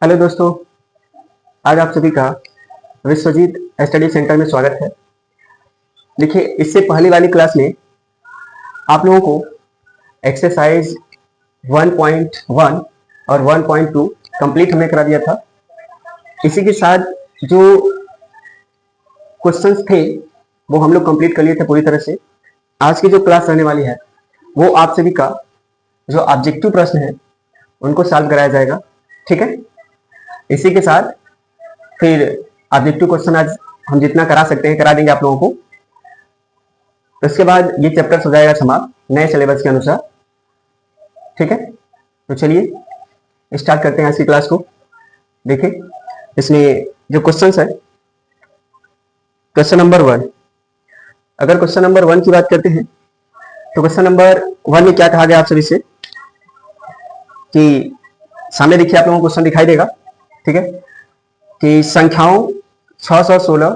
Hello दोस्तों, आज आप सभी का विश्वजीत स्टडी सेंटर में स्वागत है। देखिए, इससे पहले वाली क्लास में आप लोगों को एक्सरसाइज 1.1 और 1.2 कंप्लीट हमने करा दिया था। इसी के साथ जो क्वेश्चंस थे वो हम लोग कंप्लीट कर लिए थे पूरी तरह से। आज की जो क्लास रहने वाली है वो आप सभी का जो ऑब्जेक्टिव प्रश्न है उनको सॉल्व कराया जाएगा। ठीक है, इसी के साथ फिर ऑब्जेक्टिव क्वेश्चन आज हम जितना करा सकते हैं करा देंगे आप लोगों को। उसके बाद ये चैप्टर हो जाएगा समाप्त नए सिलेबस के अनुसार। ठीक है, तो चलिए स्टार्ट करते हैं आज की क्लास को। देखिए, इसमें जो क्वेश्चंस है, क्वेश्चन नंबर 1। अगर क्वेश्चन नंबर 1 की बात करते हैं तो क्वेश्चन नंबर 1 में क्या कहा गया आप सभी से कि सामने देखिए आप लोगों को क्वेश्चन दिखाई देगा। ठीक है, कि संख्याओं 616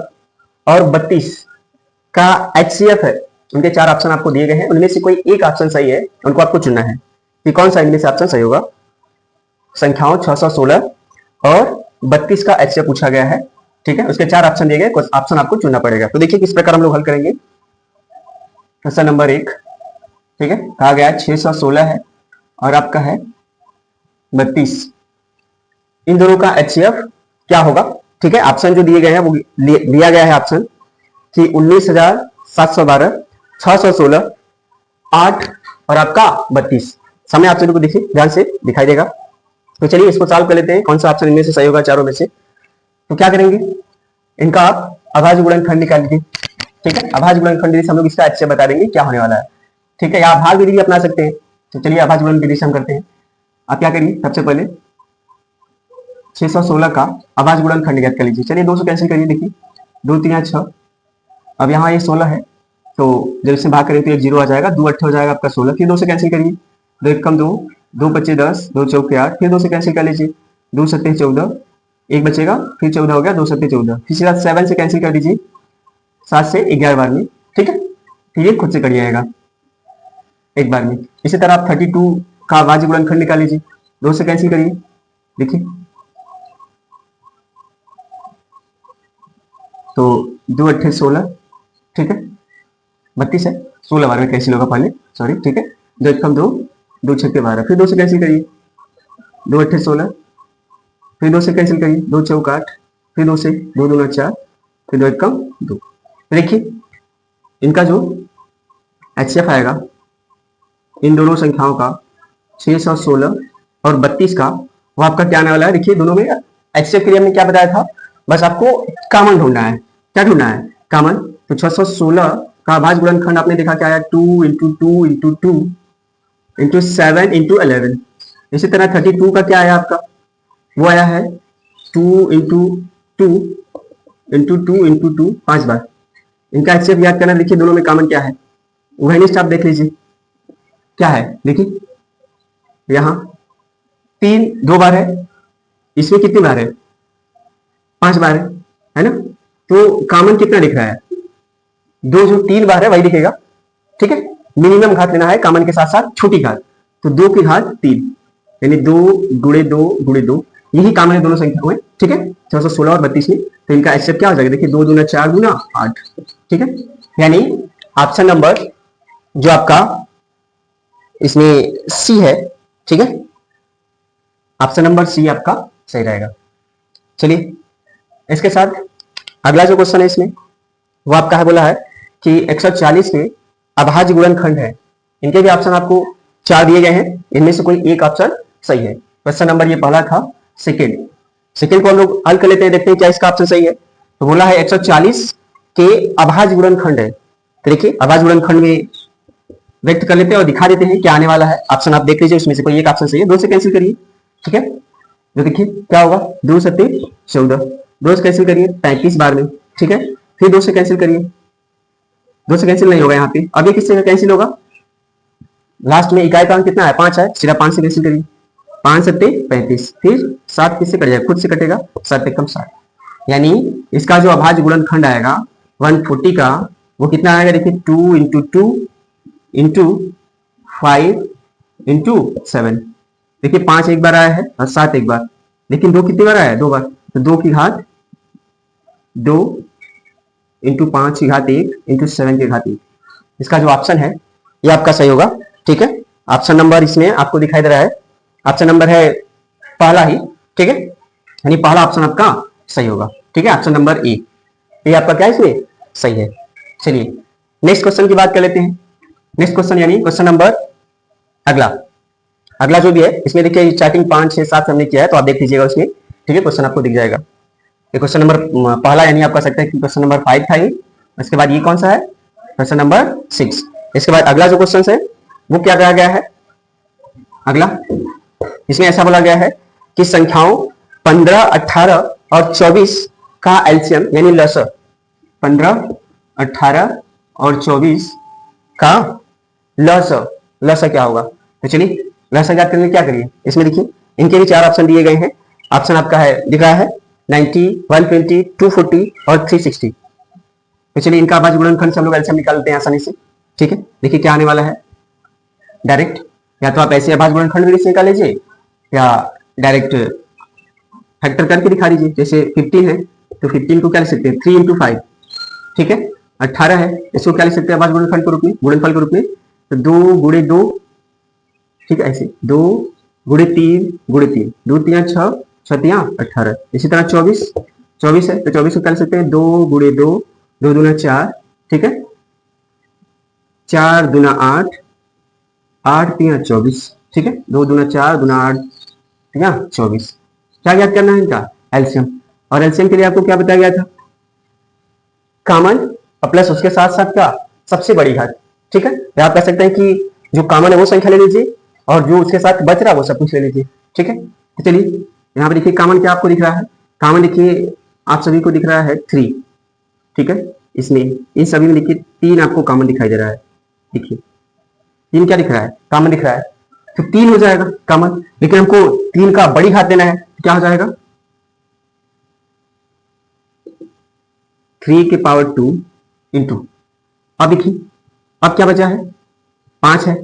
और 32 का HCF है। उनके 4 ऑप्शन आपको दिए गए हैं, उनमें से कोई एक ऑप्शन सही है, उनको आपको चुनना है कि कौन सा इनमें से ऑप्शन सही होगा। संख्याओं 616 और 32 का HCF पूछा गया है। ठीक है, उसके 4 ऑप्शन दिए गए, कुछ ऑप्शन आपको चुनना पड़ेगा। तो देखिए किस प्रकार हम लोग हल करेंगे। क्वेश्चन नंबर 1, ठीक है, कहा गया 616 है और आपका है 32। इन दोनों का HCF क्या होगा। ठीक है, ऑप्शन जो दिए गए हैं वो दिया गया है ऑप्शन कि 19,712, 616, 8 और आपका 32। सामने ऑप्शन को देखिए ध्यान से दिखाई देगा। तो चलिए इसको सॉल्व कर लेते हैं, कौन सा ऑप्शन इनमें से सही होगा चारों में से। तो क्या करेंगे, इनका आप अभाज्य गुणनखंड निकाल लीजिए। ठीक है, अभाज्य गुणनखंड विधि से हम लोग इसका HCF बता देंगे क्या होने वाला है। ठीक है, या भाग विधि भी अपना सकते हैं। तो चलिए अभाज्य गुणन विधि से हम करते हैं। आप क्या करिए, सबसे पहले 616 का अभाज्य गुणनखंड ज्ञात कर लीजिए। चलिए 2 से कैंसिल करिए। देखिए 2 3 6, अब यहाँ ये 16 है तो जब इससे भाग करें तो एक 0 आ जाएगा, 2 8 हो जाएगा आपका 16। फिर 2 से कैंसिल करिए, 2 1 कम 2, 2 25 10, 2 चौके 8। फिर 2 से कैंसिल कर लीजिए, 2 7 14, एक बचेगा, फिर 14 हो गया, 2 7 14। फिर सीधा 7 से कैंसिल कर दीजिए, 7 से 11 बार में। ठीक है, फिर ये खुद से कट जाएगा एक बार में। इसी तरह आप 32 का अभाज्य गुणनखंड निकाल लीजिए। 2 से कैंसिल करिए, देखिए तो 2 8 16, ठीक है, 32 है, 16 बार में कैंसिल होगा पहले, सॉरी। ठीक है, 2 1 2, 2 6 12। फिर 2 से कैंसिल करिए, 2 8 16, फिर 2 से कैंसिल करिए, 2 चौक 8, फिर 2 से 2 2 4, फिर 2 1 2। देखिए इनका जो HCF आएगा इन दोनों संख्याओं का 616 और 32 का, वो आपका क्या आने वाला है। देखिए दोनों में HCF के लिए हमने क्या बताया था, बस आपको कॉमन ढूंढना है। क्या ढूंढना है, कॉमन। तो 616 का अभाज्य गुणनखंड आपने देखा क्या आया, 2 इंटू 2 इंटू 2 इंटू 7 इंटू 11। इसी तरह 32 का क्या आया आपका, वो आया है 2 इंटू 2 इंटू 2 इंटू 2, 5 बार। इनका HCF याद करना। देखिए दोनों में कॉमन क्या है, वही आप देख लीजिए क्या है। देखिए यहाँ 3 2 बार है, इसमें कितनी बार है, 5 बार है ना। तो कॉमन कितना दिख रहा है, 2 जो 3 बार है वही दिखेगा। ठीक है, मिनिमम घात लेना है कॉमन के साथ साथ छोटी घात, तो 2 की घात 3, यानी 2 गुणे 2 गुणे 2, यही कॉमन है दोनों संख्याओं में। ठीक है, 616 और 32 में। तो इनका HCF क्या हो जाएगा, देखिए 2 दूना 4 गुना 8। ठीक है, यानी ऑप्शन नंबर जो आपका इसमें C है, ठीक है, ऑप्शन नंबर C आपका सही रहेगा। चलिए इसके साथ अगला जो क्वेश्चन है इसमें वो आपका है, बोला है कि 140 के अभाज्य गुणनखंड है। इनके भी ऑप्शन आपको 4 दिए गए हैं, इनमें से कोई एक ऑप्शन सही है। क्वेश्चन नंबर ये पहला था। सेकेंड को हम लोग हल कर लेते हैं, देखते हैं क्या इसका ऑप्शन सही है। तो बोला है 140 के अभाज्य गुणनखंड है। तो देखिए अभाज्य गुणनखंड में व्यक्त कर लेते हैं और दिखा देते हैं क्या आने वाला है। ऑप्शन आप देख लीजिए, उसमें से कोई एक ऑप्शन सही है। 2 से कैंसिल करिए। ठीक है, तो देखिए क्या होगा, 2 7 14, 2 से कैंसिल करिए 35 बार में। ठीक है, फिर 2 से कैंसिल करिए, 2 से कैंसिल नहीं होगा यहाँ पे। अब ये किससे कैंसिल होगा, लास्ट में इकाई का अंक कितना है, 5 है, सीधा 5 से कैंसिल करिए, 5 7 35, फिर 7 किससे कट जाएगा, खुद से कटेगा, 7 एकम 7। यानी इसका जो अभाज्य गुणनखंड आएगा 140 का, वो कितना आएगा, देखिए 2 इंटू 2 इंटू 5 इंटू 7। देखिए 5 एक बार आया है और 7 एक बार, लेकिन 2 कितनी बार आया, 2 बार, तो 2 की घात 2 इंटू 5 की घात 1 इंटू 7 की घात 1। इसका जो ऑप्शन है ये आपका सही होगा। ठीक है, ऑप्शन नंबर इसमें आपको दिखाई दे रहा है, ऑप्शन नंबर है पहला ही। ठीक है, यानी पहला ऑप्शन आपका सही होगा। ठीक है, ऑप्शन नंबर ए, ये आपका क्या है इसमें सही है। चलिए नेक्स्ट क्वेश्चन की बात कर लेते हैं। नेक्स्ट क्वेश्चन यानी क्वेश्चन नंबर अगला, अगला जो भी है इसमें देखिए स्टार्टिंग 5 6 7 हमने किया है, तो आप देख लीजिएगा उसमें। ठीक है, क्वेश्चन आपको दिख जाएगा। ये क्वेश्चन नंबर पहला यानी आप कह सकते हैं कि क्वेश्चन नंबर 5 था ये। इसके बाद ये कौन सा है, क्वेश्चन नंबर 6। इसके बाद अगला जो क्वेश्चन है वो क्या कहा गया है, अगला इसमें ऐसा बोला गया है कि संख्याओं 15 18 और 24 का एलसीएम यानी लसअ, 15 18 और 24 का लसअ, लसअ क्या होगा। तो चलिए लसअ ज्ञात करने क्या करिए, इसमें देखिए इनके भी 4 ऑप्शन दिए गए हैं। ऑप्शन आपका है दिख रहा है 90 120 240 और 360। तो चलिए इनका अभाज्य गुणनखंड से हम लोग एलसीएम निकालते हैं आसानी से। ठीक है, देखिए क्या आने वाला है, डायरेक्ट या तो आप ऐसे अभाज्य गुणनखंड विधि से निकाल लीजिए या डायरेक्ट फैक्टर करके दिखा दीजिए। जैसे 15 है तो 15 को क्या लिख सकते हैं 3 इंटू 5। ठीक है, 18 है इसको क्या लिख सकते हैं अभाज्य गुणनखंड के रूप में, गुणनफल के रूप में, तो 2 गुणे 2। ठीक है, ऐसे 2 गुणे 3 गुणे 3, 2 3 6 6 3 18। इसी तरह 24 है तो 24 को क्या लिख सकते हैं 2 गुणे 2, 2 दूना 4। ठीक है, 4 दूना 8, 8 3 24। ठीक है, 2 दूना 4 दूना 8 3 24। क्या ज्ञात करना है इनका एलसीएम, और एलसीएम के लिए आपको क्या बताया गया था, कॉमन और प्लस उसके साथ साथ क्या सबसे बड़ी घात। ठीक है, या आप कह सकते हैं कि जो कॉमन है वो संख्या ले लीजिए और जो उसके साथ बच रहा है वो सब कुछ ले लीजिए। ठीक है, तो चलिए यहाँ पे देखिए कॉमन क्या आपको दिख रहा है, कॉमन देखिए आप सभी को दिख रहा है 3। ठीक है, इसमें इन सभी में देखिए 3 आपको कॉमन दिखाई दे रहा है। देखिए 3 क्या दिख रहा है, कॉमन दिख रहा है, तो 3 हो जाएगा कॉमन। लेकिन हमको 3 का बड़ी घात देना है, क्या हो जाएगा 3 की पावर 2 इंटू, अब देखिए अब क्या बचा है 5 है,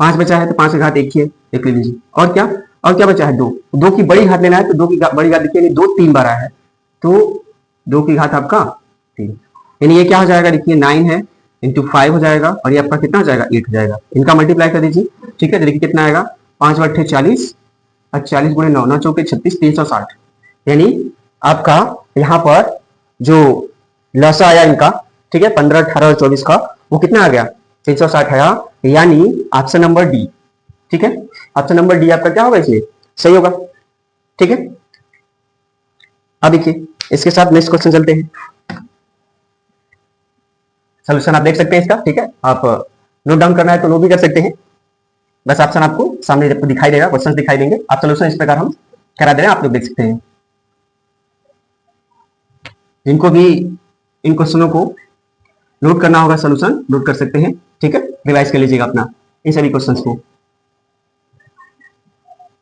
5 बचा है तो 5 की घात 1 ही है, देख लीजिए। और क्या बचा है 2, 2 की बड़ी घात लेना है तो 2 की बड़ी घात देखिए 2 3 बार आया है तो 2 की घात आपका 3, यानी ये क्या हो जाएगा देखिए 9 है इंटू 5 हो जाएगा और ये आपका कितना हो जाएगा 8 हो जाएगा। इनका मल्टीप्लाई कर दीजिए। ठीक है, तो देखिए कितना आएगा 5 8 40 और 40 गुणे 9 9 चौके 36 360, यानी आपका यहाँ पर जो लसा आया इनका, ठीक है 15 18 और 24 का, वो कितना आ गया 360 आया, यानी ऑप्शन नंबर डी। ठीक है, ऑप्शन नंबर डी आपका क्या होगा इसमें सही होगा। ठीक है, अब देखिए इसके साथ नेक्स्ट क्वेश्चन चलते हैं, सोल्यूशन आप देख सकते हैं इसका। ठीक है, आप नोट डाउन करना है तो नोट भी कर सकते हैं, बस ऑप्शन आपको सामने दिखाई देगा, क्वेश्चन दिखाई देंगे, आप सोल्यूशन इस प्रकार हम करा दे रहे हैं, आप लोग देख सकते हैं। जिनको भी इन क्वेश्चनों को नोट करना होगा सोल्यूशन नोट कर सकते हैं। ठीक है, रिवाइज कर लीजिएगा अपना इन सभी क्वेश्चंस को।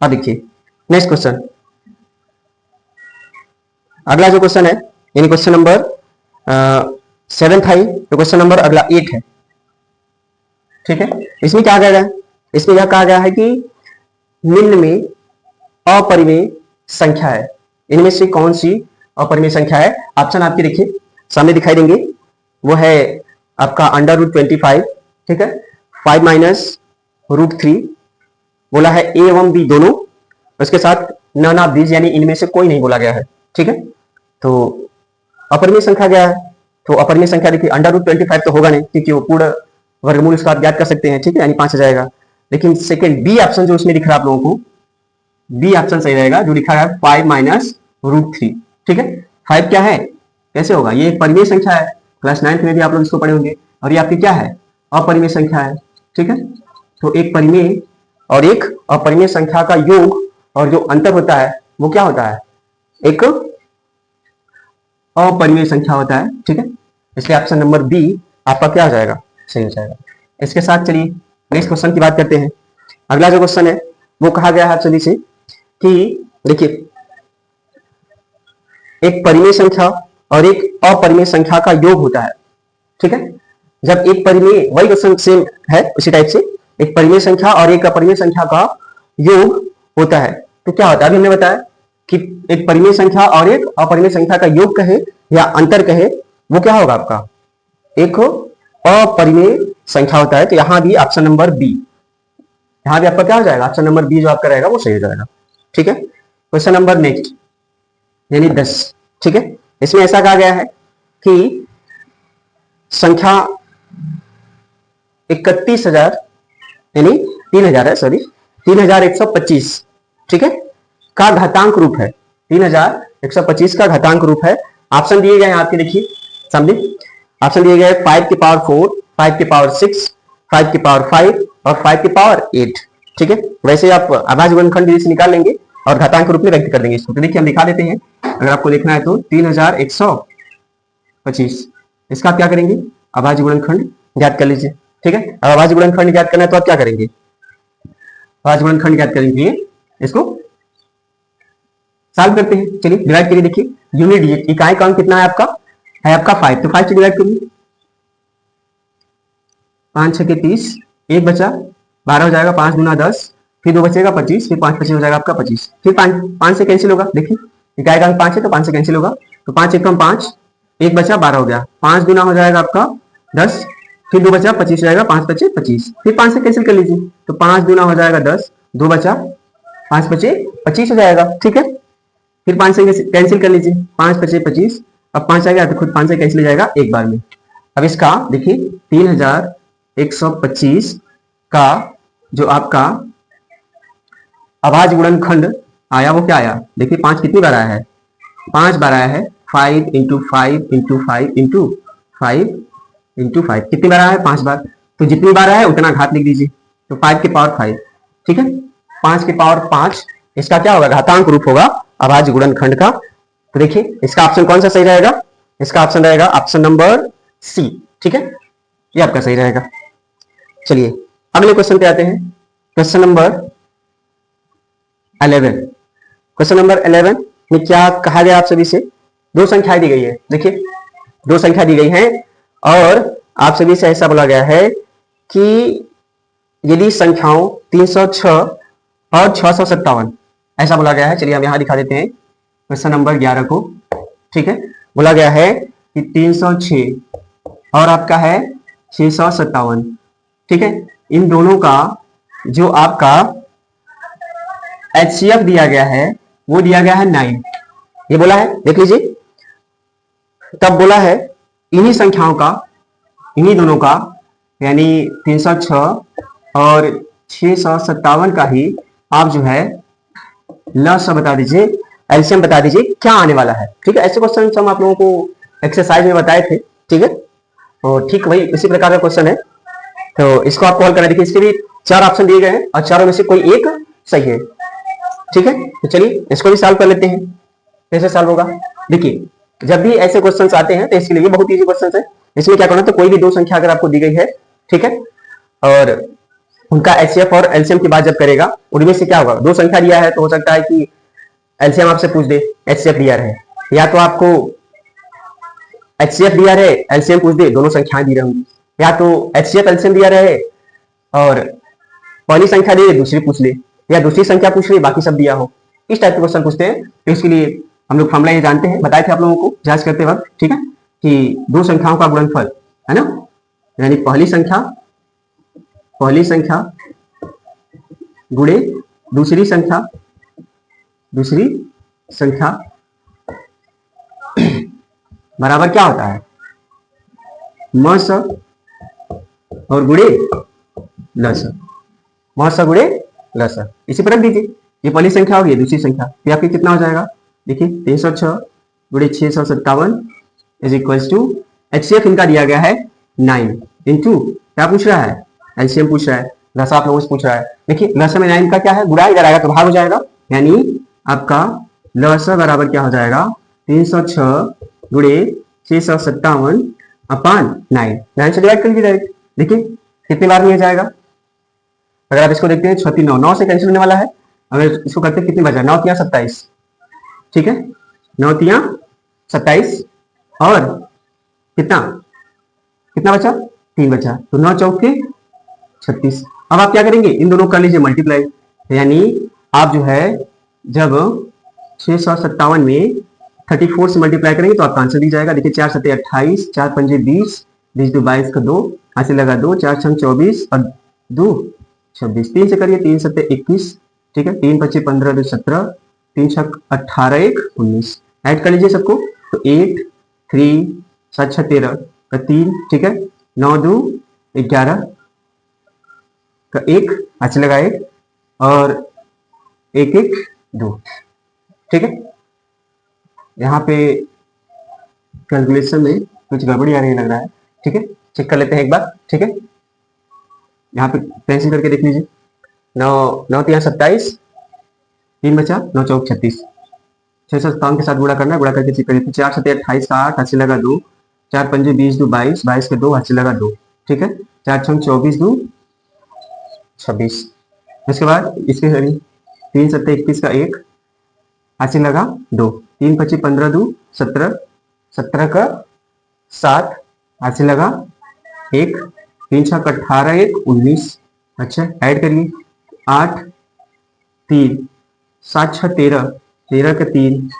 अब देखिए नेक्स्ट क्वेश्चन, अगला जो क्वेश्चन है यानी क्वेश्चन नंबर 7 था, तो क्वेश्चन नंबर अगला 8 है। ठीक है, इसमें क्या कहा गया है, इसमें यह कहा गया है कि निम्न में अपरिमेय संख्या है, इनमें से कौन सी अपरिमेय संख्या है। ऑप्शन आपके देखिए सामने दिखाई देंगे, वो है आपका √25। ठीक है, 5 माइनस √3 बोला है ए एवं बी दोनों, उसके साथ नन ऑफ दीज यानी इनमें से कोई नहीं बोला गया है। ठीक है, तो अपरिमेय संख्या क्या है, तो अपरिमेय संख्या देखिए √25 तो होगा नहीं क्योंकि वो पूर्ण वर्गमूल इसका आप ज्ञात कर सकते हैं। ठीक है, यानी 5 आ जाएगा। लेकिन सेकंड बी ऑप्शन जो उसमें दिख रहा है आप लोगों को, बी ऑप्शन सही रहेगा, जो लिखा है 5 माइनस √3। ठीक है, 5 क्या है कैसे होगा, ये एक परिमेय संख्या है, क्लास 9 में भी आप लोग इसको पढ़े होंगे, और ये आपकी क्या है अपरिमेय संख्या है। ठीक है, तो एक परिमेय और एक अपरिमेय संख्या का योग और जो अंतर होता है वो क्या होता है, एक अपरिमेय संख्या होता है। ठीक है, इसलिए ऑप्शन नंबर बी आपका क्या हो जाएगा सही हो जाएगा। इसके साथ चलिए नेक्स्ट क्वेश्चन की बात करते हैं। अगला जो क्वेश्चन है वो कहा गया है आप सभी से कि देखिए एक परिमेय संख्या और एक अपरिमेय संख्या का योग होता है। ठीक है, जब एक परिमेय, वही क्वेश्चन सेम है उसी टाइप से, एक परिमेय संख्या और एक अपरिमेय संख्या का योग होता है तो क्या होता है, अभी हमने बताया कि एक परिमेय संख्या और एक अपरिमेय संख्या का योग कहे या अंतर कहे, वो क्या होगा आपका, एक अपरिमेय संख्या होता है। तो यहां भी ऑप्शन नंबर बी, यहां भी आपका क्या हो जाएगा, ऑप्शन नंबर बी जो आपका रहेगा वो सही हो जाएगा। ठीक है, क्वेश्चन नंबर नेक्स्ट यानी 10। ठीक है, इसमें ऐसा कहा गया है कि संख्या 31,000 यानी 3,000 है, सॉरी 3,125, ठीक है, का घातांक रूप है। 3,125 का घातांक रूप है। ऑप्शन दिए गए हैं आपके, देखिए सामने ऑप्शन दिए गए 5 की पावर 4, 5 की पावर 6, 5 की पावर 5 और 5 की पावर 8। ठीक है, वैसे आप अभाज्य गुणनखंड से निकाल लेंगे और घातांक रूप में व्यक्त कर देंगे इसको। तो देखिए हम दिखा देते हैं, अगर आपको देखना है तो 3,125 इसका आप क्या करेंगे, अभाज्य गुणनखंड ज्ञात कर लीजिए। ठीक है, अब अभाज्य गुणनखंड ज्ञात करना है तो आप क्या करेंगे, अभाज्य गुणनखंड ज्ञात करेंगे, इसको सॉल्व करते हैं। चलिए डिवाइड करिए, देखिए यूनिट डिजिट इकाई का अंक कितना है आपका, 5, तो 5 से डिवाइड करिए, 5 6 के 30, 1 बचा 12 हो जाएगा, 5 गुना 10, फिर 2 बचेगा 25, फिर 5 25 हो जाएगा आपका 25, फिर 5 से कैंसिल होगा, देखिए इकाई का अंक 5 है तो 5 से कैंसिल होगा, तो 5 एकम 5, 1 बचा 12 हो गया, 5 गुना हो जाएगा आपका 10, फिर 2 बचा 25 हो जाएगा, 5 बचे 25, फिर 5 से कैंसिल कर लीजिए, तो 5 गुना हो जाएगा 10, 2 बचा 5 बचे 25 हो जाएगा। ठीक है, फिर 5 से कैंसिल कर लीजिए, 5 बचे 25, अब 5 आ गया तो खुद 5 से कैंसिल हो जाएगा एक बार में। अब इसका देखिए 3,125 का जो आपका अभाज्य गुणनखंड आया वो क्या आया, देखिए 5 कितनी बार आया है, 5 बार आया है, 5 इंटू 5 इंटू 5 इंटू 5 इंटू 5, कितनी बार आया है, 5 बार, तो जितनी बार आया है उतना घात लिख दीजिए, तो 5 की पावर 5। ठीक है, 5 की पावर 5 इसका क्या होगा, घातांक रूप होगा अभाज्य गुणनखंड का। तो देखिए इसका ऑप्शन कौन सा सही रहेगा, इसका ऑप्शन रहेगा ऑप्शन नंबर सी। ठीक है, ये आपका सही रहेगा। चलिए अगले क्वेश्चन पे आते हैं, क्वेश्चन नंबर 11। क्वेश्चन नंबर 11 में क्या कहा गया आप सभी से, दो संख्याएं दी गई है, देखिए दो संख्या दी गई है और आप सभी से ऐसा बोला गया है कि यदि संख्याओं 306 और 657, ऐसा बोला गया है। चलिए हम यहां दिखा देते हैं क्वेश्चन नंबर 11 को। ठीक है, बोला गया है कि 306 और आपका है 657। ठीक है, इन दोनों का जो आपका HCF दिया गया है वो दिया गया है 9, ये बोला है, देख लीजिए। तब बोला है इन्हीं संख्याओं का, इन्हीं दोनों का यानी 306 और 657 का ही आप जो है लसा बता दीजिए, एलसीएम बता दीजिए क्या आने वाला है। ठीक है, ऐसे क्वेश्चन हम आप लोगों को एक्सरसाइज में बताए थे। ठीक है, और ठीक वही इसी प्रकार का क्वेश्चन है, तो इसको आपको हल करना। देखिए इसके भी 4 ऑप्शन दिए गए हैं और चारों में से कोई एक सही है। ठीक है, तो चलिए इसको भी सॉल्व कर लेते हैं, कैसे सॉल्व होगा। देखिए जब भी ऐसे क्वेश्चंस आते हैं तो इसके लिए बहुत इजी क्वेश्चंस है। इसमें क्या करना, तो कोई भी दो संख्या अगर आपको दी गई है, ठीक है, और उनका एचसीएफ और एलसीएम की बात जब करेगा, उनमें से क्या होगा, दो संख्या दिया है तो हो सकता है कि एलसीएम आपसे पूछ दे, एचसीएफ दिया रहे, या तो आपको एचसीएफ दिया रहे एलसीएम पूछ दे, दोनों संख्याएं दी रहेंगी, या तो एचसीएफ एलसीएम दिया रहे और पहली संख्या दे दूसरी पूछ ले, या दूसरी संख्या पूछ ले बाकी सब दिया हो। इस टाइप के क्वेश्चन पूछते हैं। तो इसके लिए हम लोग फॉर्मूला ये जानते हैं, बताए थे आप लोगों को जांच करते वक्त, ठीक है, कि दो संख्याओं का गुणनफल है ना, यानी पहली संख्या गुणे दूसरी संख्या बराबर क्या होता है, मस और गुणे लस, मस गुणे लस। इसी पर रख दीजिए, ये पहली संख्या होगी, दूसरी संख्या, ये आपकी कितना हो जाएगा, देखिए 306 गुणे 657 इज इक्वल्स टू एचसीएफ इनका दिया गया है 9 इंटू क्या पूछ रहा है, एलसीएम पूछ रहा है, लसा आप लोगों से पूछ रहा है। देखिए लसा में 9 का क्या है, गुणा इधर आएगा तो भाग हो जाएगा, यानी आपका लसा बराबर क्या हो जाएगा, 306 गुणे 657 अपान 9 से डिवाइड कर लीजिए डायरेक्ट। देखिए कितनी बार में जाएगा, अगर आप इसको देखते हैं 6 3 9 से कैंसिल होने वाला है, अगर इसको करते हैं कितनी बचा, 9 3 27, ठीक है, 9 3 27 और कितना बचा, 3 बचा, तो 9 चौके 36। अब आप क्या करेंगे, इन दोनों कर लीजिए मल्टीप्लाई, यानी आप जो है जब 657 में 34 से मल्टीप्लाई करेंगे तो आपका आंसर दी जाएगा। देखिए 4 सत्ते 28, 4 पंजे 20, 20 दो 22 का 2, ऐसे लगा 2, 4 छंग 24 और 2 26, 3 से करिए 3 सत्ते 21, ठीक है, 3 पच्चे 15, 2 17, 3 छक 18, 1 19, ऐड कर लीजिए सबको तो 8 3 7 6 13 का 3, ठीक है, 9 2 11 का 1, ऐसे लगा 1 और 1 1 2, ठीक है। यहाँ पे कैलकुलेशन में कुछ गड़बड़ी आ रही लग रहा है, ठीक है, चेक कर लेते हैं एक बार, ठीक है। यहाँ पे पेंसिल करके देख लीजिए, 9 9 3 27, 3 बचा 9 चौक 36, 657 के साथ गुणा करना है, गुणा करके चेक करिए 4 सत्ते 28 का 8, हाथ से लगा 2, 4 पंजे 20 2 22, 22 के 2, हाथ से लगा 2, ठीक है, 4 छंग 24 2 26, इसके बाद इसके करिए 3 सत्ते 21 का 1, हाथ से लगा 2, 3 पच्चे 15 2 17, 17 का 7, हाथ से लगा 1, 3 छक 18 1 19, अच्छा ऐड करिए 8 3 7 6 13, 13 का 3,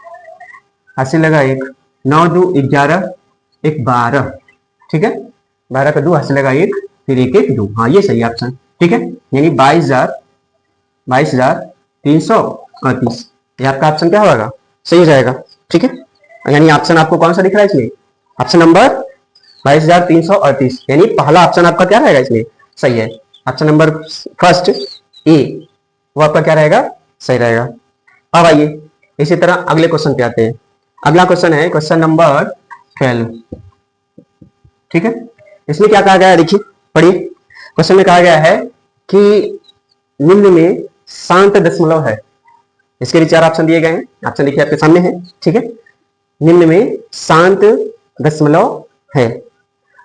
हाथ से लगा 1, 9 2 11 1 12, ठीक है, 12 का 2, हाथ से लगा 1, फिर 1 1 2, हाँ ये सही ऑप्शन, ठीक है, यानी 22,338, ये आपका ऑप्शन क्या होगा, सही हो जाएगा, ठीक है। यानी ऑप्शन आपको कौन सा दिख रहा है इसमें, ऑप्शन नंबर 22,338, यानी पहला ऑप्शन आपका क्या रहेगा इसमें, सही है। ऑप्शन नंबर फर्स्ट ए वो आपका क्या रहेगा, सही रहेगा। अब आइए इसी तरह अगले क्वेश्चन पे आते हैं। अगला क्वेश्चन है क्वेश्चन नंबर 12, ठीक है। इसमें क्या कहा गया है, देखिए पढ़िए, क्वेश्चन में कहा गया है कि निम्न में शांत दशमलव है, इसके लिए 4 ऑप्शन दिए गए हैं, ऑप्शन देखिए आपके सामने है, ठीक है। निम्न में शांत दशमलव है।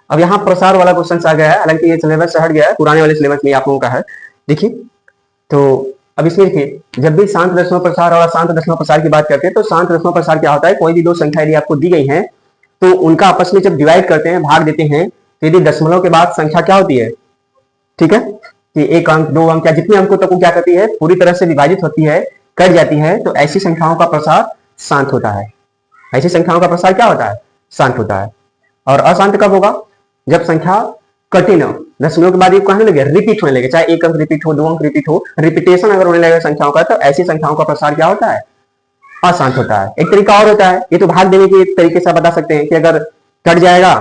अब यहाँ प्रसार वाला क्वेश्चन आ गया है, हालांकि ये सिलेबस से हट गया है, पुराने वाले सिलेबस में आप लोगों का है, देखिए। तो अब इसमें देखिए, जब भी शांत दशमलव प्रसार और अशांत दशमलव प्रसार की बात करते हैं तो शांत दशमलव प्रसार क्या होता है, कोई भी दो संख्या यदि आपको दी गई है तो उनका आपस में जब डिवाइड करते हैं, भाग देते हैं, तो यदि दशमलव के बाद संख्या क्या होती है, ठीक है, कि 1 अंक 2 अंक या जितने अंकों तक वो क्या करती है, पूरी तरह से विभाजित होती है, कट जाती है, तो ऐसी संख्याओं का प्रसार शांत होता है। ऐसी संख्याओं का प्रसार क्या होता है, शांत होता है। और अशांत कब होगा, जब संख्या कटे न, दशमलव के बाद ये कहने लगे, रिपीट होने लगे, चाहे 1 अंक रिपीट हो, 2 अंक रिपीट हो, रिपीटेशन अगर होने लगे संख्याओं का, तो ऐसी संख्याओं का प्रसार क्या होता है, अशांत होता है। एक तरीका और होता है, ये तो भाग देने के तरीके से बता सकते हैं कि अगर कट जाएगा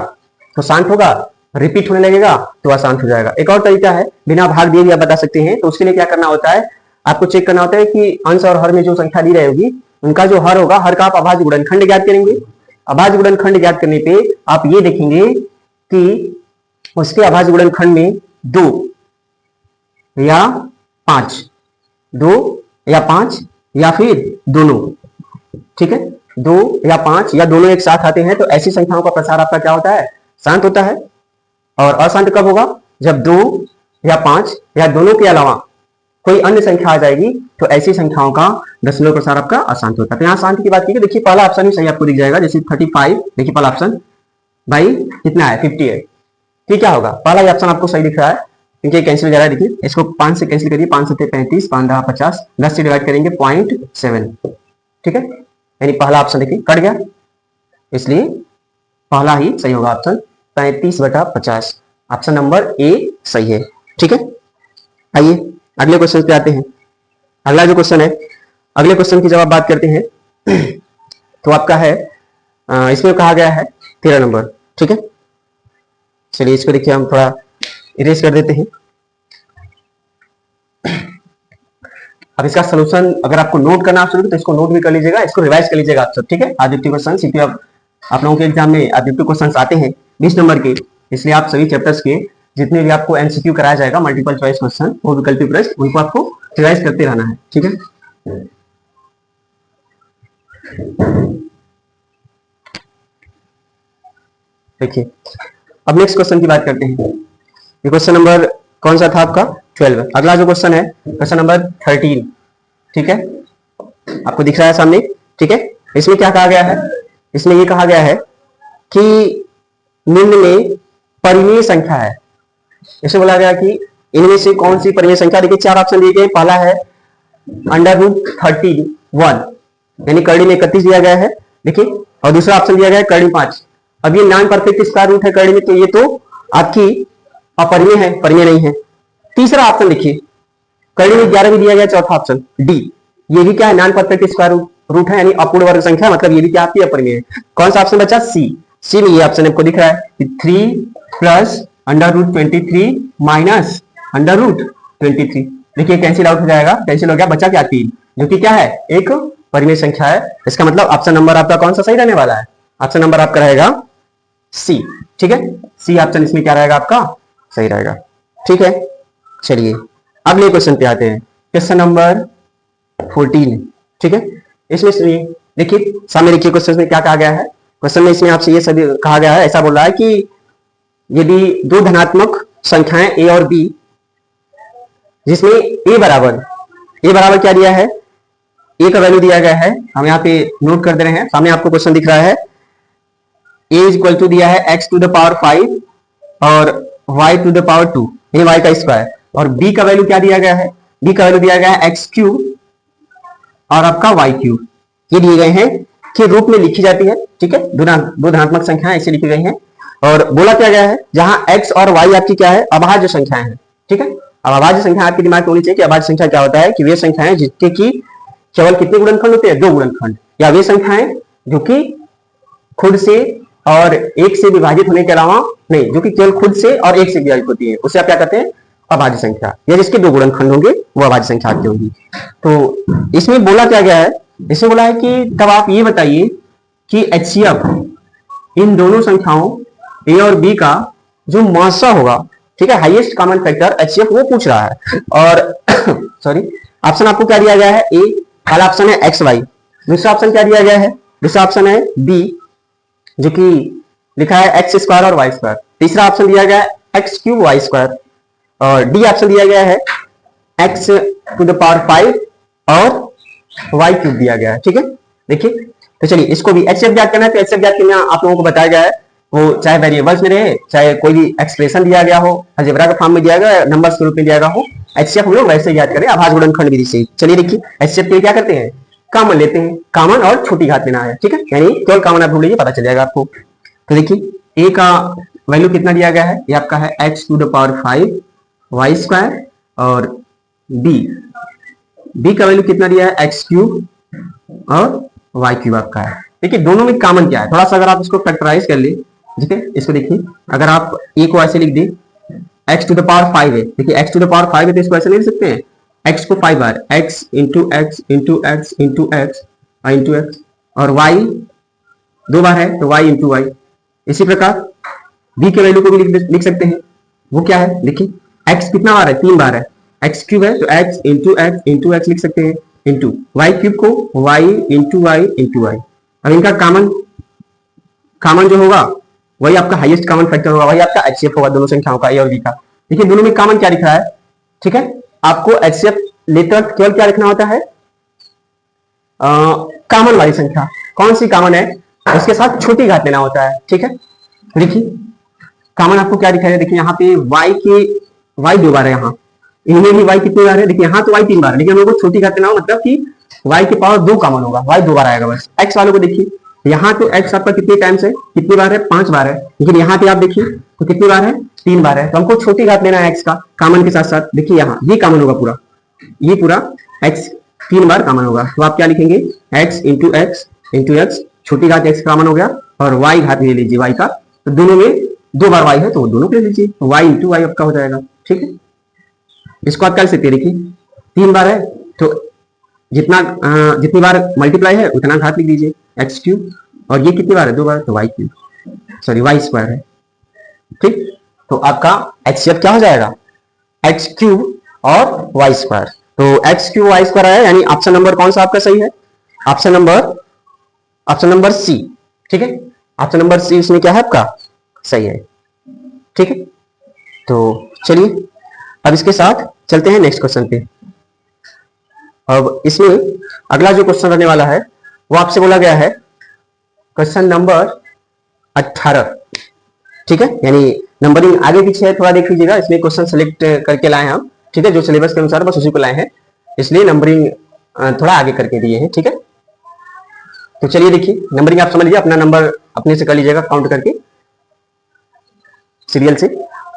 तो शांत होगा, रिपीट होने लगेगा तो अशांत हो जाएगा। एक और तरीका है, बिना भाग दिए भी आप बता सकते हैं। तो उसके लिए क्या करना होता है, आपको चेक करना होता है कि अंश और हर में जो संख्या दी रहेगी, उनका जो हर होगा, हर का आप अभाज्य गुणनखंड ज्ञात करेंगे। अभाज्य गुणनखंड ज्ञात करने पे आप ये देखेंगे कि उसके अभाज्य गुणनखंड में 2 या 5, 2 या 5 या फिर दोनों, ठीक है, 2 या 5 या दोनों एक साथ आते हैं, तो ऐसी संख्याओं का प्रसार आपका क्या होता है, शांत होता है। और अशांत कब होगा, जब 2 या 5 या दोनों के अलावा कोई अन्य संख्या आ जाएगी, तो ऐसी संख्याओं का दशमलव प्रसार आपका अशांत होता है। तो यहाँ शांत की बात की, देखिए पहला ऑप्शन ही सही आपको दिख जाएगा, जैसे 35, देखिए पहला ऑप्शन भाई कितना है 58, ठीक क्या होगा, पहला ही ऑप्शन आपको सही दिख रहा है, क्योंकि कैंसिल हो जा रहा है। देखिए इसको 5 से कैंसिल करिए, 5 से 35, 5 10 50, 10 से डिवाइड करेंगे 0.7, ठीक है, यानी पहला ऑप्शन देखिए कट गया, इसलिए पहला ही सही होगा ऑप्शन 35/50, ऑप्शन नंबर ए सही है, ठीक है। आइए अगले क्वेश्चन पे आते हैं। अगला जो क्वेश्चन है, अगले क्वेश्चन की जब आप बात करते हैं तो आपका है, इसमें कहा गया है 13 नंबर, ठीक है। चलिए इसको देखिए हम थोड़ा इरेज कर देते हैं। अब इसका सोल्यूशन अगर आपको नोट करना आप शुरू तो इसको नोट भी कर लीजिएगा, इसको रिवाइज कर लीजिएगा आप सब, ठीक है। ऑब्जेक्टिव क्वेश्चन सीपी आप लोगों के एग्जाम में ऑब्जेक्टिव क्वेश्चन आते हैं 20 नंबर के, इसलिए आप सभी चैप्टर्स के जितने भी आपको एमसीक्यू कराया जाएगा, मल्टीपल चॉइस क्वेश्चन, वो विकल्पीय प्रश्न, उनको आपको रिवाइज करते रहना है, ठीक है। देखिए अब नेक्स्ट क्वेश्चन की बात करते हैं। ये क्वेश्चन नंबर कौन सा था आपका 12। अगला जो क्वेश्चन है क्वेश्चन नंबर 13, ठीक है, आपको दिख रहा है सामने, ठीक है। इसमें क्या कहा गया है, इसमें ये कहा गया है कि निम्न में परिमेय संख्या है। इसे बोला गया कि इनमें से कौन सी परिमेय संख्या, देखिए 4 ऑप्शन दिए गए, पहला है √31, यानी करड़ी में 31 दिया गया है, देखिए, और दूसरा ऑप्शन दिया गया है करड़ी 5। अब ये नॉन परफेक्ट स्क्वायर रूट है करड़ी में, तो ये तो आपकी अपरिमेय है, परिमेय नहीं है। तीसरा ऑप्शन देखिए, करड़ी में 11 भी दिया गया, चौथा ऑप्शन डी, ये भी क्या है, नॉन परफेक्ट स्क्वायर रूट है, यानी अपूर्ण वर्ग संख्या, मतलब ये भी क्या आपकी अपरिमेय है। कौन सा ऑप्शन बचा, सी। सी में ये ऑप्शन आपको दिख रहा है कि 3 प्लस √23 माइनस √23, देखिए कैंसिल आउट हो जाएगा, कैंसिल हो गया, बचा क्या 3, जो कि क्या है, एक परिमेय संख्या है। इसका मतलब ऑप्शन नंबर आपका कौन सा सही रहने वाला है, ऑप्शन नंबर आपका रहेगा सी, ठीक है, सी ऑप्शन इसमें क्या रहेगा आपका, सही रहेगा, ठीक है। चलिए अगले क्वेश्चन पे आते हैं, क्वेश्चन नंबर 14, ठीक है। इसमें देखिए सामने देखिए क्वेश्चन में क्या कहा गया है, क्वेश्चन में इसमें आपसे ये सभी कहा गया है, ऐसा बोल रहा है कि यदि दो धनात्मक संख्याएं ए और बी, जिसमें ए बराबर क्या दिया है, ए का वैल्यू दिया गया है, हम यहाँ पे नोट कर दे रहे हैं, सामने आपको क्वेश्चन दिख रहा है, ए इज इक्वल टू दिया है x टू द पावर 5 और y टू द पावर 2, ये y का स्क्वायर, और b का वैल्यू क्या दिया गया है, b का वैल्यू दिया गया है x क्यूब और आपका y क्यूब, ये दिए गए हैं के रूप में लिखी जाती है, ठीक है, दो धनात्मक संख्याएं ऐसे लिखी गई हैं, और बोला क्या गया है, जहां x और y आपकी क्या है, अभाज्य संख्याएं हैं, ठीक है। अब अभाज्य संख्या आपके दिमाग में होनी चाहिए कि अभाज्य संख्या क्या होता है, कि वे संख्याएं जिसके की केवल कितने गुणनखंड होते हैं, 2 गुणनखंड, या वे संख्याएं जो कि खुद से और एक से विभाजित होने के अलावा नहीं, जो कि केवल खुद से और एक से विभाजित होती है, उसे आप क्या कहते हैं, अभाज्य संख्या, या जिसके 2 गुणनखंड होंगे वो अभाज्य संख्या आपकी होगी। तो इसमें बोला क्या गया है, इसमें बोला है कि तब आप ये बताइए कि HCF इन दोनों संख्याओं ए और बी का जो मासा होगा, ठीक है, हाईएस्ट कॉमन फैक्टर HCF, वो पूछ रहा है। और सॉरी, ऑप्शन आपको क्या दिया गया है, ए, पहला ऑप्शन है XY, दूसरा ऑप्शन क्या दिया गया है, दूसरा ऑप्शन है बी, जो कि लिखा है x स्क्वायर और y स्क्वायर, तीसरा ऑप्शन दिया गया है x क्यूब y स्क्वायर, और डी ऑप्शन दिया गया है x टू द पावर 5 और y क्यूब दिया गया है, ठीक है। देखिए तो चलिए इसको भी HCF ज्ञात करना है, तो HCF ज्ञात करना आप लोगों को बताया गया है, वो चाहे वेरिएबल्स में रहे, चाहे कोई भी एक्सप्रेशन दिया गया हो, अलजेब्रा के फॉर्म में दिया गया, नंबर्स के रूप में दिया गया हो, HCF हम लोग वैसे याद करें, अभाज्य गुणनखंड विधि से। चलिए देखिए HCF के लिए क्या करते हैं, कॉमन लेते हैं, कॉमन और छोटी घात लेना है, ठीक है, यानी केवल कॉमन आप ढूंढ लीजिए, पता चल जाएगा आपको। तो देखिए ए का वैल्यू कितना दिया गया है, ये आपका है x to the power 5 y square, और बी का वैल्यू कितना दिया है, x क्यूब और y क्यूब आपका है। देखिए दोनों में कॉमन क्या है, थोड़ा सा अगर आप इसको फैक्टराइज कर ले, ठीक है, इसको देखिए, अगर आप ए को ऐसे लिख दे, x टू द पावर 5 है, देखिए x टू द पावर 5 है, तो इसको ऐसे नहीं लिख सकते हैं, x को 5 बार, x into x into x into x into x, और y 2 बार है तो y इंटू वाई। इसी प्रकार b के वैल्यू को भी लिख सकते हैं, वो क्या है, देखिए x कितना बार है, 3 बार है, x क्यूब है तो x इंटू एक्स लिख सकते हैं, इंटू y क्यूब को y इंटू वाई। अब इनका कॉमन जो होगा वही आपका हाईएस्ट कॉमन फैक्टर होगा, वही आपका HCF होगा दोनों संख्याओं का, ए और बी का। देखिए दोनों में कॉमन क्या दिख रहा है, ठीक है, आपको HCF लेते वक्त केवल क्या लिखना होता है, कॉमन वाली संख्या, कौन सी कॉमन है उसके साथ छोटी घात लेना होता है, ठीक है। देखिए कॉमन आपको क्या दिखाया है, देखिए यहाँ पे y 2 बार है, यहाँ इनमें भी y कितनी बार है, देखिए यहाँ तो y 3 बार है, लेकिन हम लोग को छोटी घात लेना हो, मतलब कि y की पावर 2 कॉमन होगा, y 2 बार आएगा बस। x वालों को देखिए, यहाँ तो x आपका कितने टाइम्स है, कितनी बार है, 5 बार है, लेकिन यहाँ पे आप देखिए तो कितनी बार है, 3 बार है, तो हमको छोटी घात लेना है x का कॉमन के साथ साथ। देखिए यहाँ ये कॉमन होगा पूरा, ये पूरा x 3 बार कॉमन होगा, तो आप क्या लिखेंगे, x इंटू एक्स, छोटी घात x कॉमन हो गया, और y घात ले लीजिए y का, तो दोनों में 2 बार y है तो दोनों को ले लीजिए, y इंटू वाई आपका हो जाएगा, ठीक है। इसको आप क्या लिख सकते हैं, देखिए 3 बार है तो जितनी बार मल्टीप्लाई है उतना घात लिख दीजिए, एक्स क्यूब, और ये कितनी बार है, 2 बार, तो Y cube, sorry Y square है, ठीक। तो आपका HCF क्या हो जाएगा, एक्स क्यूब और वाई स्क्वायर, तो एक्स क्यूब वाई स्क्वायर है, यानी ऑप्शन नंबर कौन सा आपका सही है, ऑप्शन नंबर सी, ठीक है, ऑप्शन नंबर सी इसमें क्या है आपका सही है, ठीक है। तो चलिए अब इसके साथ चलते हैं नेक्स्ट क्वेश्चन पे। अब इसमें अगला जो क्वेश्चन रहने वाला है वो आपसे बोला गया है क्वेश्चन नंबर 18, ठीक है, यानी नंबरिंग आगे पीछे है, थोड़ा देख लीजिएगा, इसमें क्वेश्चन सेलेक्ट करके लाए हैं हम, ठीक है, जो सिलेबस के अनुसार बस उसी को लाए हैं, इसलिए नंबरिंग थोड़ा आगे करके दिए हैं, ठीक है। तो चलिए देखिए, नंबरिंग आप समझ लीजिए, अपना नंबर अपने से कर लीजिएगा काउंट करके सीरियल से।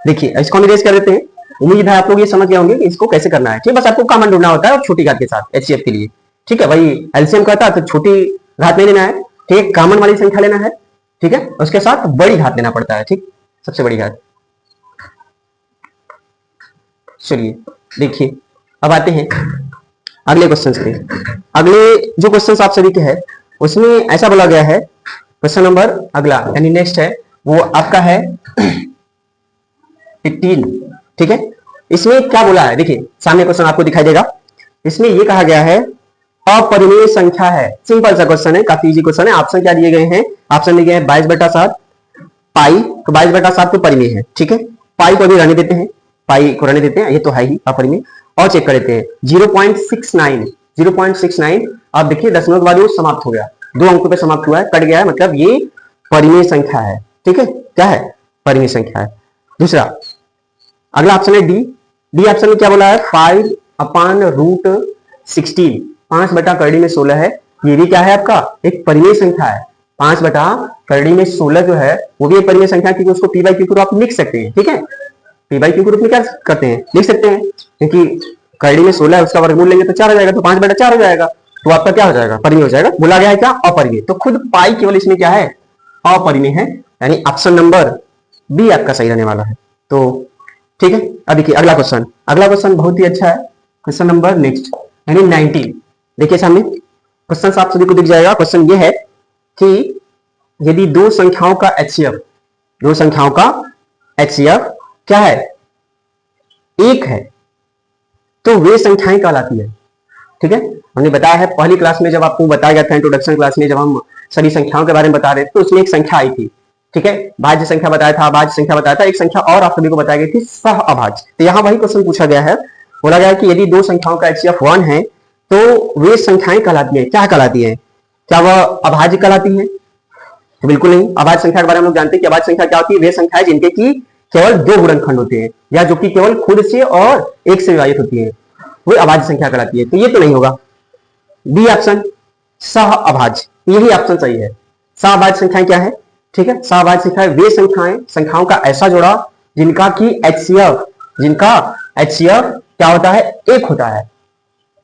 देखिए इसको हम इरेज कर देते हैं। उम्मीद है आप लोग ये समझ गए होंगे कि इसको कैसे करना है। ठीक, बस आपको कॉमन ढूंढना होता है और छोटी घात के साथ एचसीएफ के लिए। ठीक है, वही एलसीएम कहता है तो छोटी घात नहीं लेना है, ठीक, कॉमन वाली संख्या लेना है। ठीक है, उसके साथ बड़ी घात लेना पड़ता है। ठीक, सबसे बड़ी घात। चलिए देखिए, अब आते हैं अगले क्वेश्चन पे। अगले जो क्वेश्चन आप सभी के है उसमें ऐसा बोला गया है, क्वेश्चन नंबर अगला यानी नेक्स्ट है वो आपका है 18। ठीक है, इसमें क्या बोला है, देखिए सामने क्वेश्चन आपको दिखाई देगा। इसमें ये कहा गया है अपरिमेय संख्या है। सिंपल सा क्वेश्चन है, काफी इजी क्वेश्चन है। ऑप्शन क्या दिए गए हैं, ऑप्शन दिए गए हैं 22/7 पाई, तो 22/7 तो परिमेय है। ठीक है, पाई को अभी रहने देते हैं, पाई को रहने देते हैं, ये तो है ही अपरिमेय। और चेक कर लेते हैं 0.69 आप देखिए दशमलव के बाद वो समाप्त हो गया, 2 अंकों पे समाप्त हुआ है, कट गया है, मतलब ये परिमेय संख्या है। ठीक है, क्या है, परिमेय संख्या है। दूसरा अगला ऑप्शन है डी। डी ऑप्शन में क्या बोला है 5/√16, 5/16 है। ये भी क्या है आपका एक परिमेय संख्या है। 5/16 जो है वो भी एक परिमेय संख्या, क्योंकि उसको पी बाई क्यू के रूप आप लिख सकते हैं। ठीक है, पी बाई क्यू के रूप में क्या करते हैं, लिख सकते हैं, क्योंकि करड़ी में 16 है, उसका वर्गमूल लेंगे तो 4 हो जाएगा, तो 5/4 हो जाएगा, तो आपका क्या हो जाएगा, परिमेय हो जाएगा। बोला गया है क्या, अपरिमेय। तो खुद पाई केवल इसमें क्या है, अपरिमेय है, यानी ऑप्शन नंबर बी आपका सही रहने वाला है। तो ठीक है, अब देखिए अगला क्वेश्चन। अगला क्वेश्चन बहुत ही अच्छा है, क्वेश्चन नंबर नेक्स्ट यानी 19। देखिए सामने क्वेश्चन आप सभी को दिख जाएगा। क्वेश्चन ये है कि यदि दो संख्याओं का एचसीएफ, दो संख्याओं का एचसीएफ क्या है, 1 है, तो वे संख्याएं कहलाती है। ठीक है, हमने बताया है पहली क्लास में, जब आपको बताया गया था इंट्रोडक्शन क्लास में, जब हम सभी संख्याओं के बारे में बता रहे थे, तो उसमें एक संख्या आई थी। ठीक है, भाज्य संख्या बताया था, अभाज्य संख्या बताया था, एक संख्या और आप सभी को बताई गई थी सह अभाज्य। तो यहाँ वही क्वेश्चन पूछा गया है, बोला गया है कि यदि दो संख्याओं का एचसीएफ 1 है तो वे संख्याएं कहलाती है, क्या कहलाती है, क्या वह अभाज्य कहलाती है, तो बिल्कुल नहीं। अभाज्य संख्या के बारे में हम लोग जानते हैं कि अभाज्य संख्या क्या होती है, वे संख्याएं जिनके की केवल 2 गुणनखंड होते हैं, या जो कि केवल खुद से और 1 से विभाजित होती है, वो अभाज्य संख्या कहलाती है। तो ये तो नहीं होगा, बी ऑप्शन सह अभाज्य, यही ऑप्शन सही है। सह अभाज्य संख्याएं क्या है, ठीक है, सह अभाज्य संख्याएं वे संख्याएं, संख्याओं का ऐसा जोड़ा जिनका की एचसीएफ, जिनका एचसीएफ क्या होता है, 1 होता है,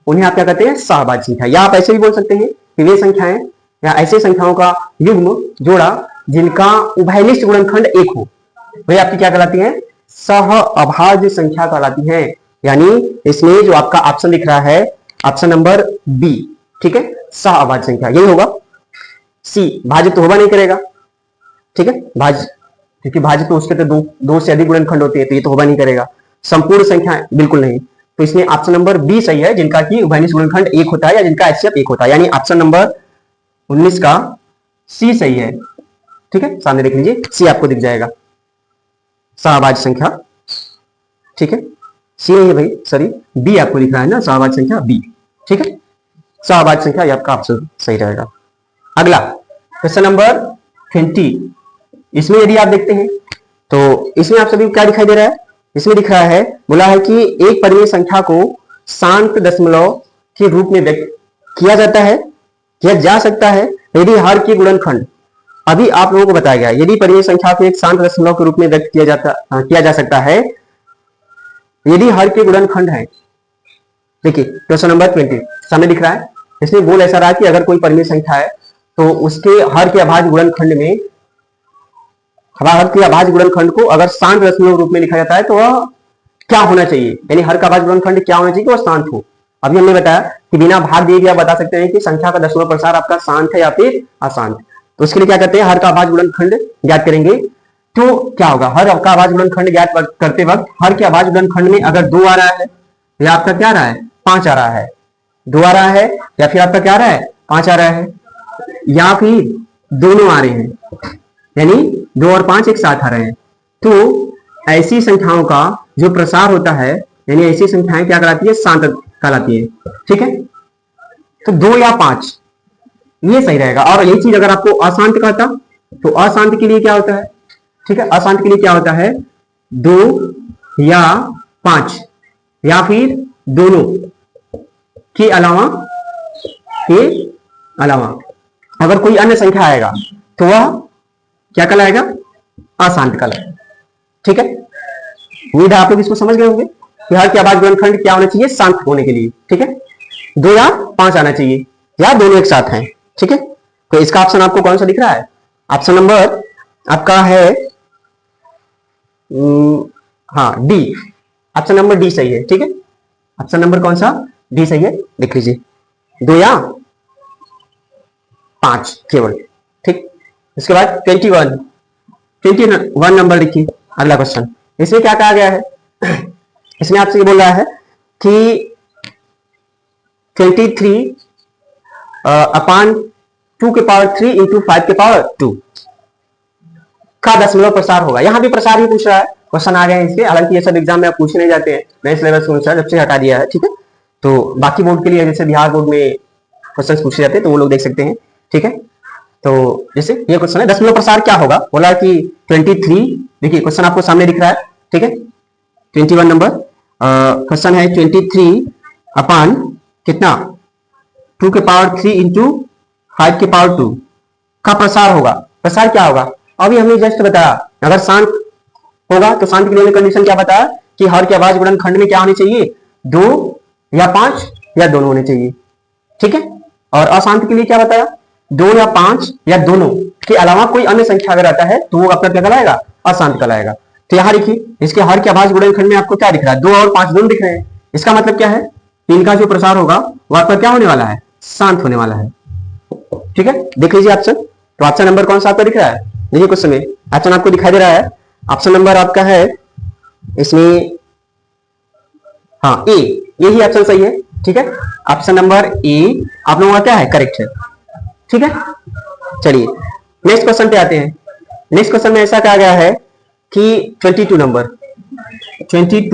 उन्हें आप क्या कहते हैं, सह अभाज्य संख्या। या आप ऐसे भी बोल सकते हैं कि वे संख्याएं या ऐसे संख्याओं का युग्म जोड़ा जिनका उभयनिष्ठ गुणनखंड 1 हो, वही आपकी क्या कहलाती है, सह अभाज्य संख्या कहलाती है। यानी इसमें जो आपका ऑप्शन दिख रहा है, ऑप्शन नंबर बी, ठीक है, सह अभाज्य संख्या यही होगा। सी भाज्य तो होगा नहीं करेगा, ठीक है, भाज्य, क्योंकि भाज्य तो उसके तो दो से अधिक गुणनखंड होते हैं, तो ये तो होगा नहीं करेगा। संपूर्ण संख्या बिल्कुल नहीं, तो इसमें ऑप्शन नंबर बी सही है, जिनका की उभयनिष्ठ गुणनखंड 1 होता है या जिनका एचसीएफ 1 होता है, यानी ऑप्शन नंबर 19 का सी सही है। ठीक है, सामने देख लीजिए, सी आपको दिख जाएगा, सहअभाज्य संख्या। ठीक है, सी नहीं है भाई, सॉरी, बी आपको दिख रहा है ना, सहअभाज्य संख्या बी। ठीक है, सहअभाज्य संख्या ये आपका ऑप्शन सही रहेगा। अगला क्वेश्चन नंबर 20। इसमें यदि आप देखते हैं तो इसमें आप सभी को क्या दिखाई दे रहा है, इसमें दिख रहा है, बोला है कि एक परिमेय संख्या को शांत दशमलव के रूप में व्यक्त किया जाता है, किया जा सकता है यदि हर के गुणनखंड, अभी आप लोगों को बताया गया, यदि परिमेय संख्या को एक शांत दशमलव के रूप में व्यक्त किया जा सकता है यदि हर के गुणनखंड है। देखिए क्वेश्चन नंबर 20 सामने दिख रहा है, इसमें बोल ऐसा रहा है कि अगर कोई परिमेय संख्या है तो उसके हर के अभाज्य गुणनखंड में, हर के अभाज्य गुणनखंड को अगर शांत दशमलव रूप में लिखा जाता है तो वह क्या होना चाहिए, यानी हर का अभाज्य गुणनखंड क्या होना चाहिए कि वह शांत हो। अभी हमने बताया कि बिना भाग दिए भी आप बता सकते हैं कि संख्या का दशमलव प्रसार आपका शांत है या फिर अशांत। तो उसके लिए क्या करते हैं, हर का अभाज्य गुणनखंड ज्ञात करेंगे, तो क्या होगा, हर का अभाज्य गुणनखंड ज्ञात करते वक्त हर के अभाज्य गुणनखंड में अगर 2 आ रहा है या आपका क्या आ रहा है, 5 आ रहा है, 2 आ रहा है या फिर आपका क्या आ रहा है, 5 आ रहा है, या फिर दोनों आ रहे हैं, यानी 2 और 5 एक साथ आ रहे हैं, तो ऐसी संख्याओं का जो प्रसार होता है, यानी ऐसी संख्याएं क्या कहलाती है, शांत कहलाती है। ठीक है, तो 2 या 5 ये सही रहेगा। और यही चीज अगर आपको अशांत कहता तो अशांत के लिए क्या होता है, ठीक है, अशांत के लिए क्या होता है, 2 या 5 या फिर दोनों के अलावा अगर कोई अन्य संख्या आएगा तो वह क्या कहलाएगा? अशांत कहलाएगा। ठीक है, उम्मीद है आप लोग इसको समझ गए होंगे कि हर की आवाज गुणनखंड क्या होना चाहिए? शांत होने के लिए। ठीक है, 2 या 5 आना चाहिए या दोनों एक साथ हैं। ठीक है, तो इसका ऑप्शन आपको कौन सा दिख रहा है? ऑप्शन नंबर आपका है हाँ डी। ऑप्शन नंबर डी सही है। ठीक है, ऑप्शन नंबर कौन सा? डी सही है। देख लीजिए, 2 या 5 केवल। ठीक, इसके बाद 21 नंबर लिखिए। अगला क्वेश्चन, इसमें क्या कहा गया है? इसमें आपसे ये बोल रहा है कि 23 अपान 2 के पावर 3 इंटू 5 के पावर 2 का दशमलव प्रसार होगा। यहां भी प्रसार ही पूछ रहा है, क्वेश्चन आ गए हैं इसके। हालांकि ये सब एग्जाम में आप पूछे नहीं जाते हैं, नए सिलेबस के अनुसार जब से हटा दिया है। ठीक है, तो बाकी बोर्ड के लिए जैसे बिहार बोर्ड में क्वेश्चन पूछे जाते हैं तो वो लोग देख सकते हैं। ठीक है, तो जैसे ये क्वेश्चन है, दशमलव प्रसार क्या होगा? बोला कि 23, देखिए क्वेश्चन आपको सामने दिख रहा है। ठीक है, 21 नंबर क्वेश्चन है 23 अपान कितना? 2 के पावर 3 इंटू 5 के पावर 2 का प्रसार होगा। प्रसार क्या होगा? अभी हमने जस्ट बताया, अगर शांत होगा तो शांत के लिए कंडीशन क्या बताया कि हर की आवाज गुणनखंड में क्या होनी चाहिए? 2 या 5 या दोनों होने चाहिए। ठीक है, और अशांत के लिए क्या बताया? 2 या 5 या दोनों के अलावा कोई अन्य संख्या अगर आता है तो वो अपना क्या कहलाएगा? अशांत कहलाएगा। तो यहाँ देखिए, इसके हर की आवाज गुणनखंड में आपको क्या दिख रहा है? 2 और 5 दोनों दिख रहे हैं। इसका मतलब क्या है? इनका जो प्रसार होगा वो आपका क्या होने वाला है? शांत होने वाला है। ठीक है, देख लीजिए ऑप्शन। तो ऑप्शन नंबर कौन सा आपका दिख रहा है? देखिए क्वेश्चन में ऑप्शन आपको दिखाई दे रहा है। ऑप्शन नंबर आपका है इसमें हाँ ए, यही ऑप्शन सही है। ठीक है, ऑप्शन नंबर ए आप लोगों का क्या है? करेक्ट है। ठीक है, चलिए नेक्स्ट क्वेश्चन पे आते हैं। नेक्स्ट क्वेश्चन में ऐसा कहा गया है कि 22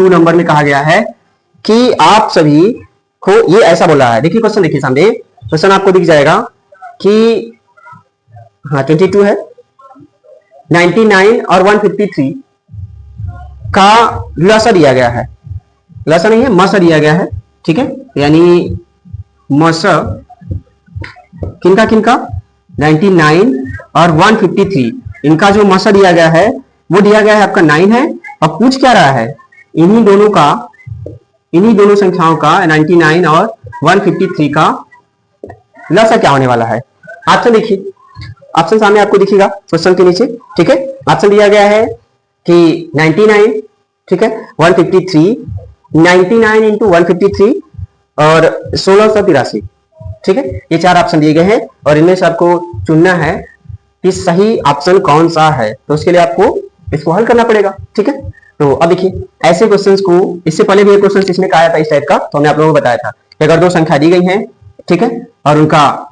नंबर में कहा गया है कि आप सभी को, ये ऐसा बोला है। देखिए क्वेश्चन, देखिए सामने क्वेश्चन आपको दिख जाएगा कि हाँ 22 है, 99 और 153 का लसा दिया गया है। लसा नहीं है, मसा दिया गया है। ठीक है, यानी मसा किनका किनका? 99 और 153, इनका जो मसा दिया गया है वो दिया गया है आपका 9 है। और पूछ क्या रहा है? इन्हीं दोनों संख्याओं का 99 और 153 का लसा क्या होने वाला है? ऑप्शन देखिए, ऑप्शन सामने आपको दिखेगा क्वेश्चन के नीचे। ठीक है, ऑप्शन दिया गया है कि 99, ठीक है, 153, 99 इंटू 153 और 1683। ठीक है, ये 4 ऑप्शन दिए गए हैं और इनमें से आपको चुनना है कि सही ऑप्शन कौन सा है। तो उसके लिए आपको इसको हल करना पड़ेगा। ठीक है, तो अब देखिए ऐसे क्वेश्चंस को, इससे पहले भी एक क्वेश्चन इसमें कहा था इस टाइप का, तो हमने आप लोगों को बताया था कि अगर 2 संख्या दी गई हैं, ठीक है, और उनका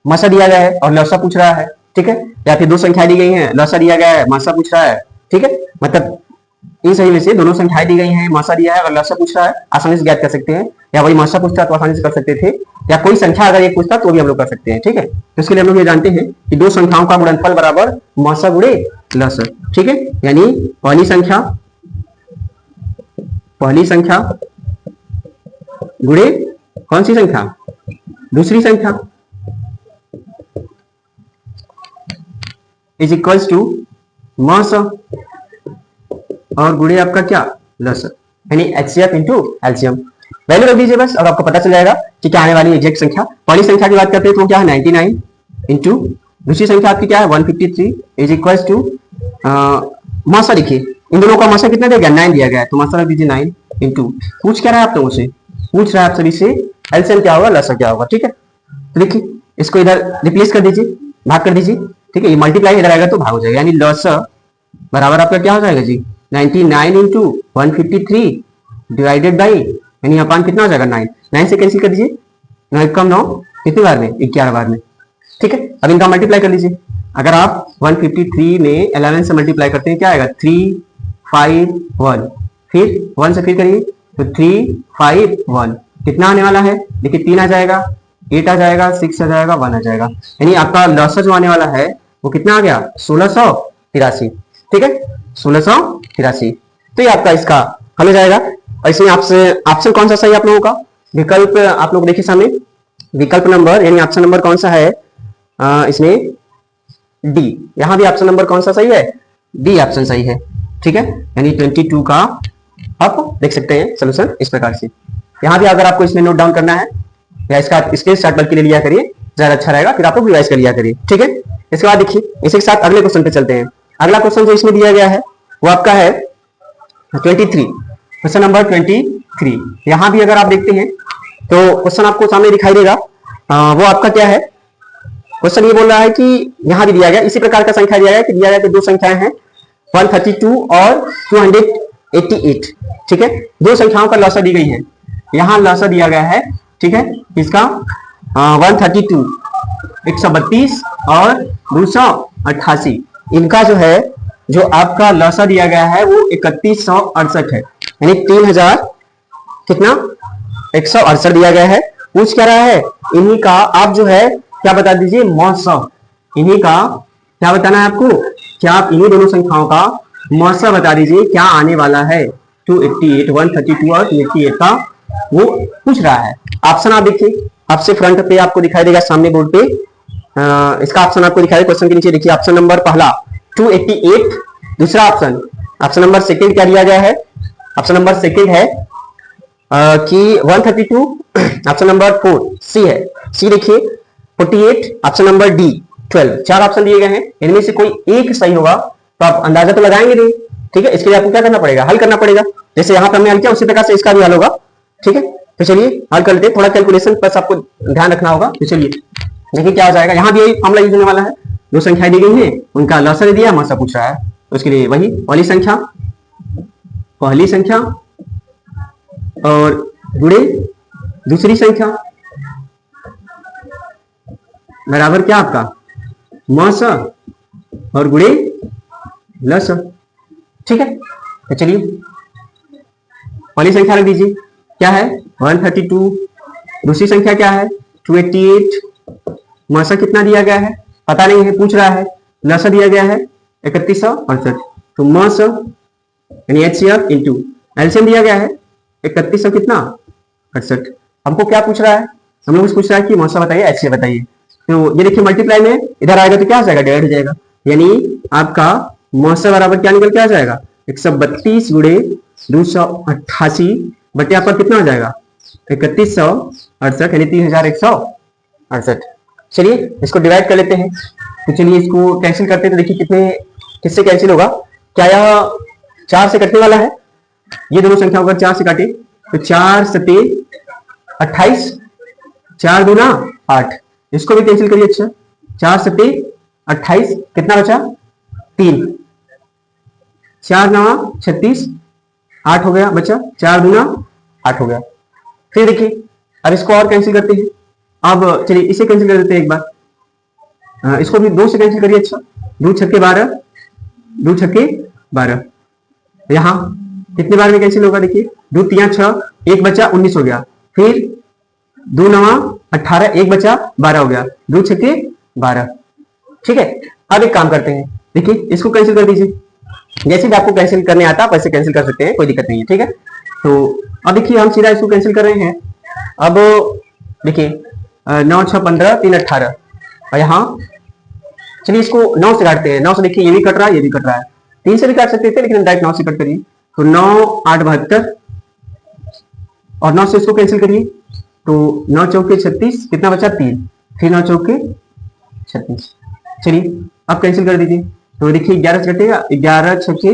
मसा दिया गया है और लसा पूछ रहा है। ठीक है, या फिर 2 संख्या दी गई हैं, लसा दिया गया है, मसा पूछ रहा है। ठीक है, मतलब इन सही में से दोनों संख्याएं दी गई हैं, मसा दिया है और लसा पूछ रहा है, आसानी से ज्ञात कर सकते हैं। या वही मसा पूछता तो आसानी से कर सकते थे, या कोई संख्या अगर एक पूछता तो भी हम लोग कर सकते हैं। ठीक है, तो इसके लिए हम लोग ये जानते हैं कि 2 संख्याओं का गुणनफल बराबर मसा गुणे लसा। ठीक है, यानी पहली संख्या गुणे कौन सी संख्या? दूसरी संख्या, इज इक्वल्स टू मसा और गुणे आपका क्या? लसा, यानी HCF इंटू एलसीएम। वैल्यू रख दीजिए बस और आपको पता चल जाएगा कि क्या आने वाली एग्जैक्ट संख्या। पहली संख्या की बात करते हैं तो क्या है? 99 इंटू दूसरी संख्या आपकी क्या है? 153 इज इक्वल्स टू मसा। देखिए इन दोनों का मसा कितना दिया गया? 9 दिया गया है, तो मसा रख दीजिए 9 इंटू, पूछ क्या रहा है आप लोगों से? पूछ रहा है आप सभी से एलसीएम क्या होगा, लसा क्या होगा। ठीक है, तो देखिए इसको इधर रिप्लेस कर दीजिए, भाग कर दीजिए। ठीक है, ये मल्टीप्लाई इधर आएगा तो भाग हो जाएगा, यानी लसा बराबर आपका क्या हो जाएगा जी? 99 इंटू 153 डिवाइडेड बाई, यानी अपान कितना हो जाएगा? 9 से कैंसिल कर दीजिए, 9 कम 9 कितनी बार में? 11 बार में। ठीक है, अब इनका मल्टीप्लाई कर लीजिए। अगर आप 153 में 11 से मल्टीप्लाई करते हैं क्या आएगा? 3 5 1, फिर 1 से फिर करिए तो 3 5 1, कितना आने वाला है? देखिए 3 आ जाएगा, 8 आ जाएगा, 6 आ जाएगा, 1 आ जाएगा, यानी आपका लसा जो आने वाला है वो कितना आ गया? 1683। ठीक है, 1683। तो ये आपका इसका हल हो जाएगा। और इसमें आपसे ऑप्शन कौन सा सही आप लोगों का? विकल्प आप लोग देखिए सामने, विकल्प नंबर यानी ऑप्शन नंबर कौन सा है? इसमें डी, यहां भी ऑप्शन नंबर कौन सा सही है, डी ऑप्शन सही है, ठीक है। यानी 22 का आप देख सकते हैं सोल्यूशन इस प्रकार से। यहां भी अगर आपको इसमें नोट डाउन करना है या इसका स्क्रीनशॉट बल्कि ले लिया करिए, ज्यादा अच्छा रहेगा, फिर आप लोग रिवाइज कर लिया करिए, ठीक है। इसके बाद देखिए इसी के साथ अगले क्वेश्चन पे चलते हैं। अगला क्वेश्चन जो इसमें दिया गया है वो आपका है 23, क्वेश्चन नंबर 23। यहां भी अगर आप देखते हैं तो क्वेश्चन आपको सामने दिखाई देगा। वो आपका क्या है, क्वेश्चन ये बोल रहा है कि यहां भी दिया गया इसी प्रकार का संख्या दिया गया कि दिया गया कि दो संख्याएं हैं 132 और 288, ठीक है। दो संख्याओं का लॉसा दी गई है, यहां लॉसा दिया गया है, ठीक है। इसका 132 132 और 288, इनका जो है जो आपका लॉसा दिया गया है वो 3168 है, यानी 3000 कितना 168 दिया गया है। पूछ क्या रहा है, इन्हीं का आप जो है क्या बता दीजिए मौसम, इन्हीं का क्या बताना है आपको, क्या आप इन्हीं दोनों संख्याओं का मौसम बता दीजिए क्या आने वाला है। 288 132 और 288 का वो पूछ रहा है। ऑप्शन आप देखिए, आपसे फ्रंट पे आपको दिखाई देगा सामने बोर्ड पे, इसका ऑप्शन आपको दिखाई देगा क्वेश्चन के नीचे। देखिए ऑप्शन नंबर पहला 288, दूसरा ऑप्शन, ऑप्शन नंबर सेकंड क्या दिया गया है, ऑप्शन नंबर सेकंड है कि 132, ऑप्शन नंबर 4 सी है, सी देखिए 48, ऑप्शन नंबर डी 12, चार ऑप्शन दिए गए हैं, इनमें से कोई एक सही होगा तो आप अंदाजा तो लगाएंगे नहीं, ठीक है। इसके लिए आपको क्या करना पड़ेगा, हल करना पड़ेगा। जैसे यहाँ पे हमने हल किया उसी प्रकार से इसका भी हल होगा, ठीक है। तो चलिए हल कर लेते हैं, थोड़ा कैलकुलेशन बस आपको ध्यान रखना होगा। तो चलिए देखिए क्या हो जाएगा, यहाँ भी यही फॉर्मूला यूज होने वाला है। दो संख्याएं दी गई है, उनका लॉसा दे दिया, मौसा पूछ रहा है, तो उसके लिए वही पहली संख्या और गुणे दूसरी संख्या बराबर क्या आपका मौसा और गुणे लसा, ठीक है। तो चलिए पहली संख्या रख दीजिए क्या है 132, दूसरी संख्या क्या है 288, मौसा कितना दिया गया है पता नहीं है, पूछ रहा है, लसा दिया गया है 3168, तो मौसा यानी HCF इंटू एलसीएम दिया गया है 3100 कितना 68। हमको क्या पूछ रहा है, हम लोग पूछ रहा है कि मौसा बताइए HCF बताइए। तो ये देखिए मल्टीप्लाई में इधर आएगा तो क्या हो जाएगा, डिवाइड हो जाएगा, यानी आपका मौसा बराबर क्या निकल के आ जाएगा 132 गुणे 288 बटे आपका कितना हो जाएगा 3168, यानी 3168। चलिए इसको डिवाइड कर लेते हैं। तो चलिए इसको कैंसिल करते हैं, तो देखिए कितने किससे कैंसिल होगा, क्या यह 4 से कटने वाला है, ये दोनों संख्या अगर 4 से काटे तो 4 सते 28, 4 दूना 8, इसको भी कैंसिल करिए। अच्छा 4 सते 28 कितना बचा 3, 4 नवा 36, 8 हो गया बचा, 4 दूना 8 हो गया। फिर देखिए अब इसको और कैंसिल करते हैं, अब चलिए इसे कैंसिल कर देते हैं एक बार, इसको भी 2 से कैंसिल करिए। अच्छा 2 छक्के 12, 2 छक्के 12, यहां कितने बार में कैंसिल होगा, देखिए 2 3 6, 1 बचा 19 हो गया, फिर 2 9 18, 1 बचा 12 हो गया, 2 छक्के 12, ठीक है। अब एक काम करते हैं, देखिए इसको कैंसिल कर दीजिए, जैसे भी आपको कैंसिल करने आता है वैसे कैंसिल कर सकते हैं, कोई दिक्कत नहीं है, ठीक है। तो अब देखिए हम सीधा इसको कैंसिल कर रहे हैं। अब देखिए 9 6 15 3 18, और यहाँ चलिए इसको 9 से काटते हैं। 9 से देखिए ये भी कट रहा है, ये भी कट रहा है, 3 से भी काट सकते थे लेकिन डायरेक्ट 9 से कट करिए, तो 9 8 72 और 9 से इसको कैंसिल करिए, तो 9 चौके 36 कितना बचा 3, फिर 9 चौके 36। चलिए अब कैंसिल कर दीजिए, तो देखिए 11 से कटेगा, 11 छक्के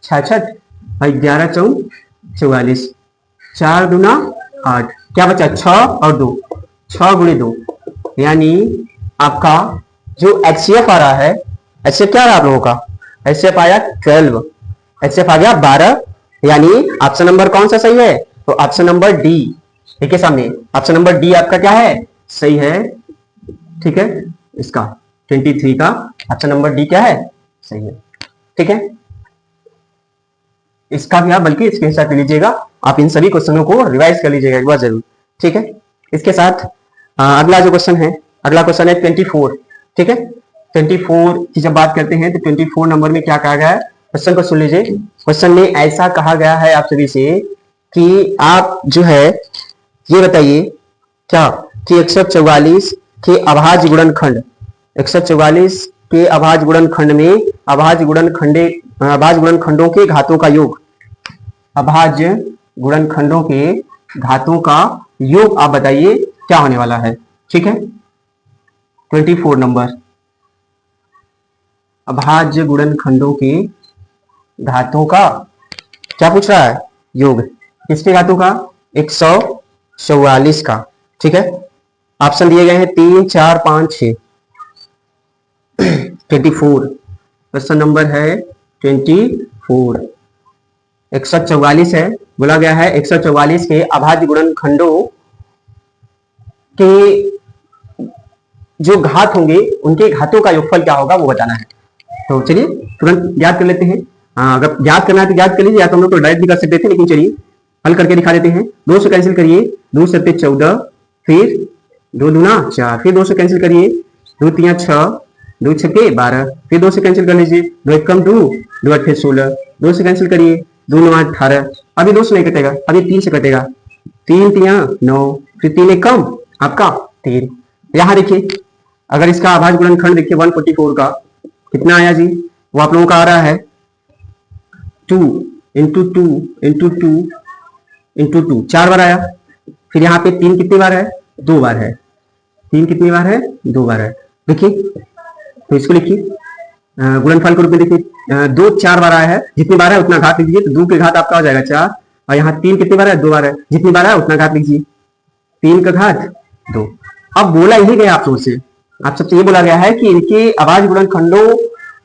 66 और 11 चौक 44, 4 दूना 8, क्या बचा 6 और 2, 6 गुणे 2, यानी आपका जो HCF आ रहा है, HCF क्या आ रहा है आप लोगों का, HCF आया 12, HCF आ गया 12, यानी ऑप्शन नंबर कौन सा सही है, तो ऑप्शन नंबर डी, देखिए सामने ऑप्शन नंबर डी आपका क्या है सही है, ठीक है। इसका 23 का ऑप्शन नंबर डी क्या है सही है, ठीक है। इसका भी आप बल्कि स्क्रीनशॉट ले लीजिएगा, आप इन सभी क्वेश्चनों को रिवाइज कर लीजिएगा एक बार जरूर, ठीक है। इसके साथ अगला जो क्वेश्चन है, अगला क्वेश्चन है 24, ठीक है। 24 की जब बात करते हैं तो 24 नंबर में क्या कहा गया है, क्वेश्चन को सुन लीजिए। क्वेश्चन में ऐसा कहा गया है आप सभी से कि आप जो है ये बताइए क्या कि 144 के अभाज्य गुणनखंड 144 के अभाज्य गुणनखंड में अभाज्य गुणनखंडों के घातों का योग, अभाज्य गुणनखंडों के घातों का योग आप बताइए क्या होने वाला है। ठीक है, 24 नंबर, अभाज्य गुणनखंडों के घातों का क्या पूछ रहा है, योग। किसके घातों का, 144 का। ठीक है, ऑप्शन दिए गए हैं 3, 4, 5, 6। 24 क्वेश्चन नंबर है 24। 144 है, बोला गया है 144 के अभाज्य गुणनखंडों के जो घात होंगे उनके घातों का योगफल क्या होगा वो बताना है। तो चलिए तुरंत याद कर लेते हैं। अगर याद करना है तो याद कर लीजिए, या तो हम लोग तो डायरेक्ट भी कर सकते थे, लेकिन चलिए हल करके दिखा देते हैं। 2 से कैंसिल करिए, 2 7 14, फिर 2 दूना 4, फिर 2 से कैंसिल करिए, 2 3 6, 2 6 12, फिर 2 से कैंसिल कर लीजिए, 2 1 2, 2 8 16, 2 से कैंसिल करिए, 2 9 18, अभी 2 से नहीं कटेगा, अभी 3 से कटेगा, 3 3 9, फिर 3 1 कम आपका 3। यहाँ देखिए अगर इसका अभाज्य गुणनखंड देखिए 144 का कितना आया जी, वो आप लोगों का आ रहा है 2 इंटू 2 इंटू 2 इंटू 2, 4 बार आया। फिर यहाँ पे 3 कितनी बार है, 2 बार है। 3 कितनी बार है, 2 बार है। देखिए तो इसको लिखिए गुणनफल के रूप में, देखिए 2 4 बार आया है, जितनी बार है उतना घात लीजिए, तो 2 के घात आपका हो जाएगा 4, और यहाँ 3 कितनी बार है, 2 बार है, जितनी बार है उतना घात लीजिए, 3 का घात 2। अब बोला यही गया आप सबसे, आप सबसे ये बोला गया है कि इनके अभाज्य गुणनखंडों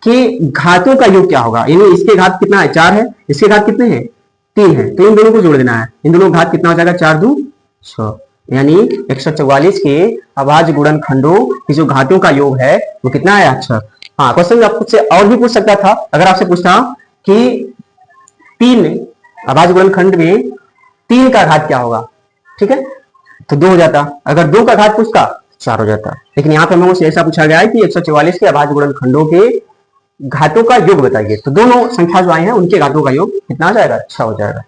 के घातों का योग क्या होगा। यानी इसके घात कितना है, 4 है, इसके घात कितने हैं, 3 है, तो इन दोनों को जोड़ देना है। इन दोनों का घात कितना हो जाएगा, 4 2 6, यानी 144 के अभाज्य गुणनखंडों के जो घातों का योग है वो कितना है, 6। हाँ, क्वेश्चन आपसे और भी पूछ सकता था, अगर आपसे पूछता कि 3 अभाज्य गुणनखंड में 3 का घात क्या होगा, ठीक है, तो 2 हो जाता। अगर 2 का घात पूछता 4 हो जाता। लेकिन यहाँ पे हम लोगों से ऐसा पूछा गया है कि 144 के अभाज्य गुणनखंडों के घातों का योग बताइए, तो दोनों संख्या जो आई हैं उनके घातों का योग कितना हो जाएगा, 6 हो जाएगा।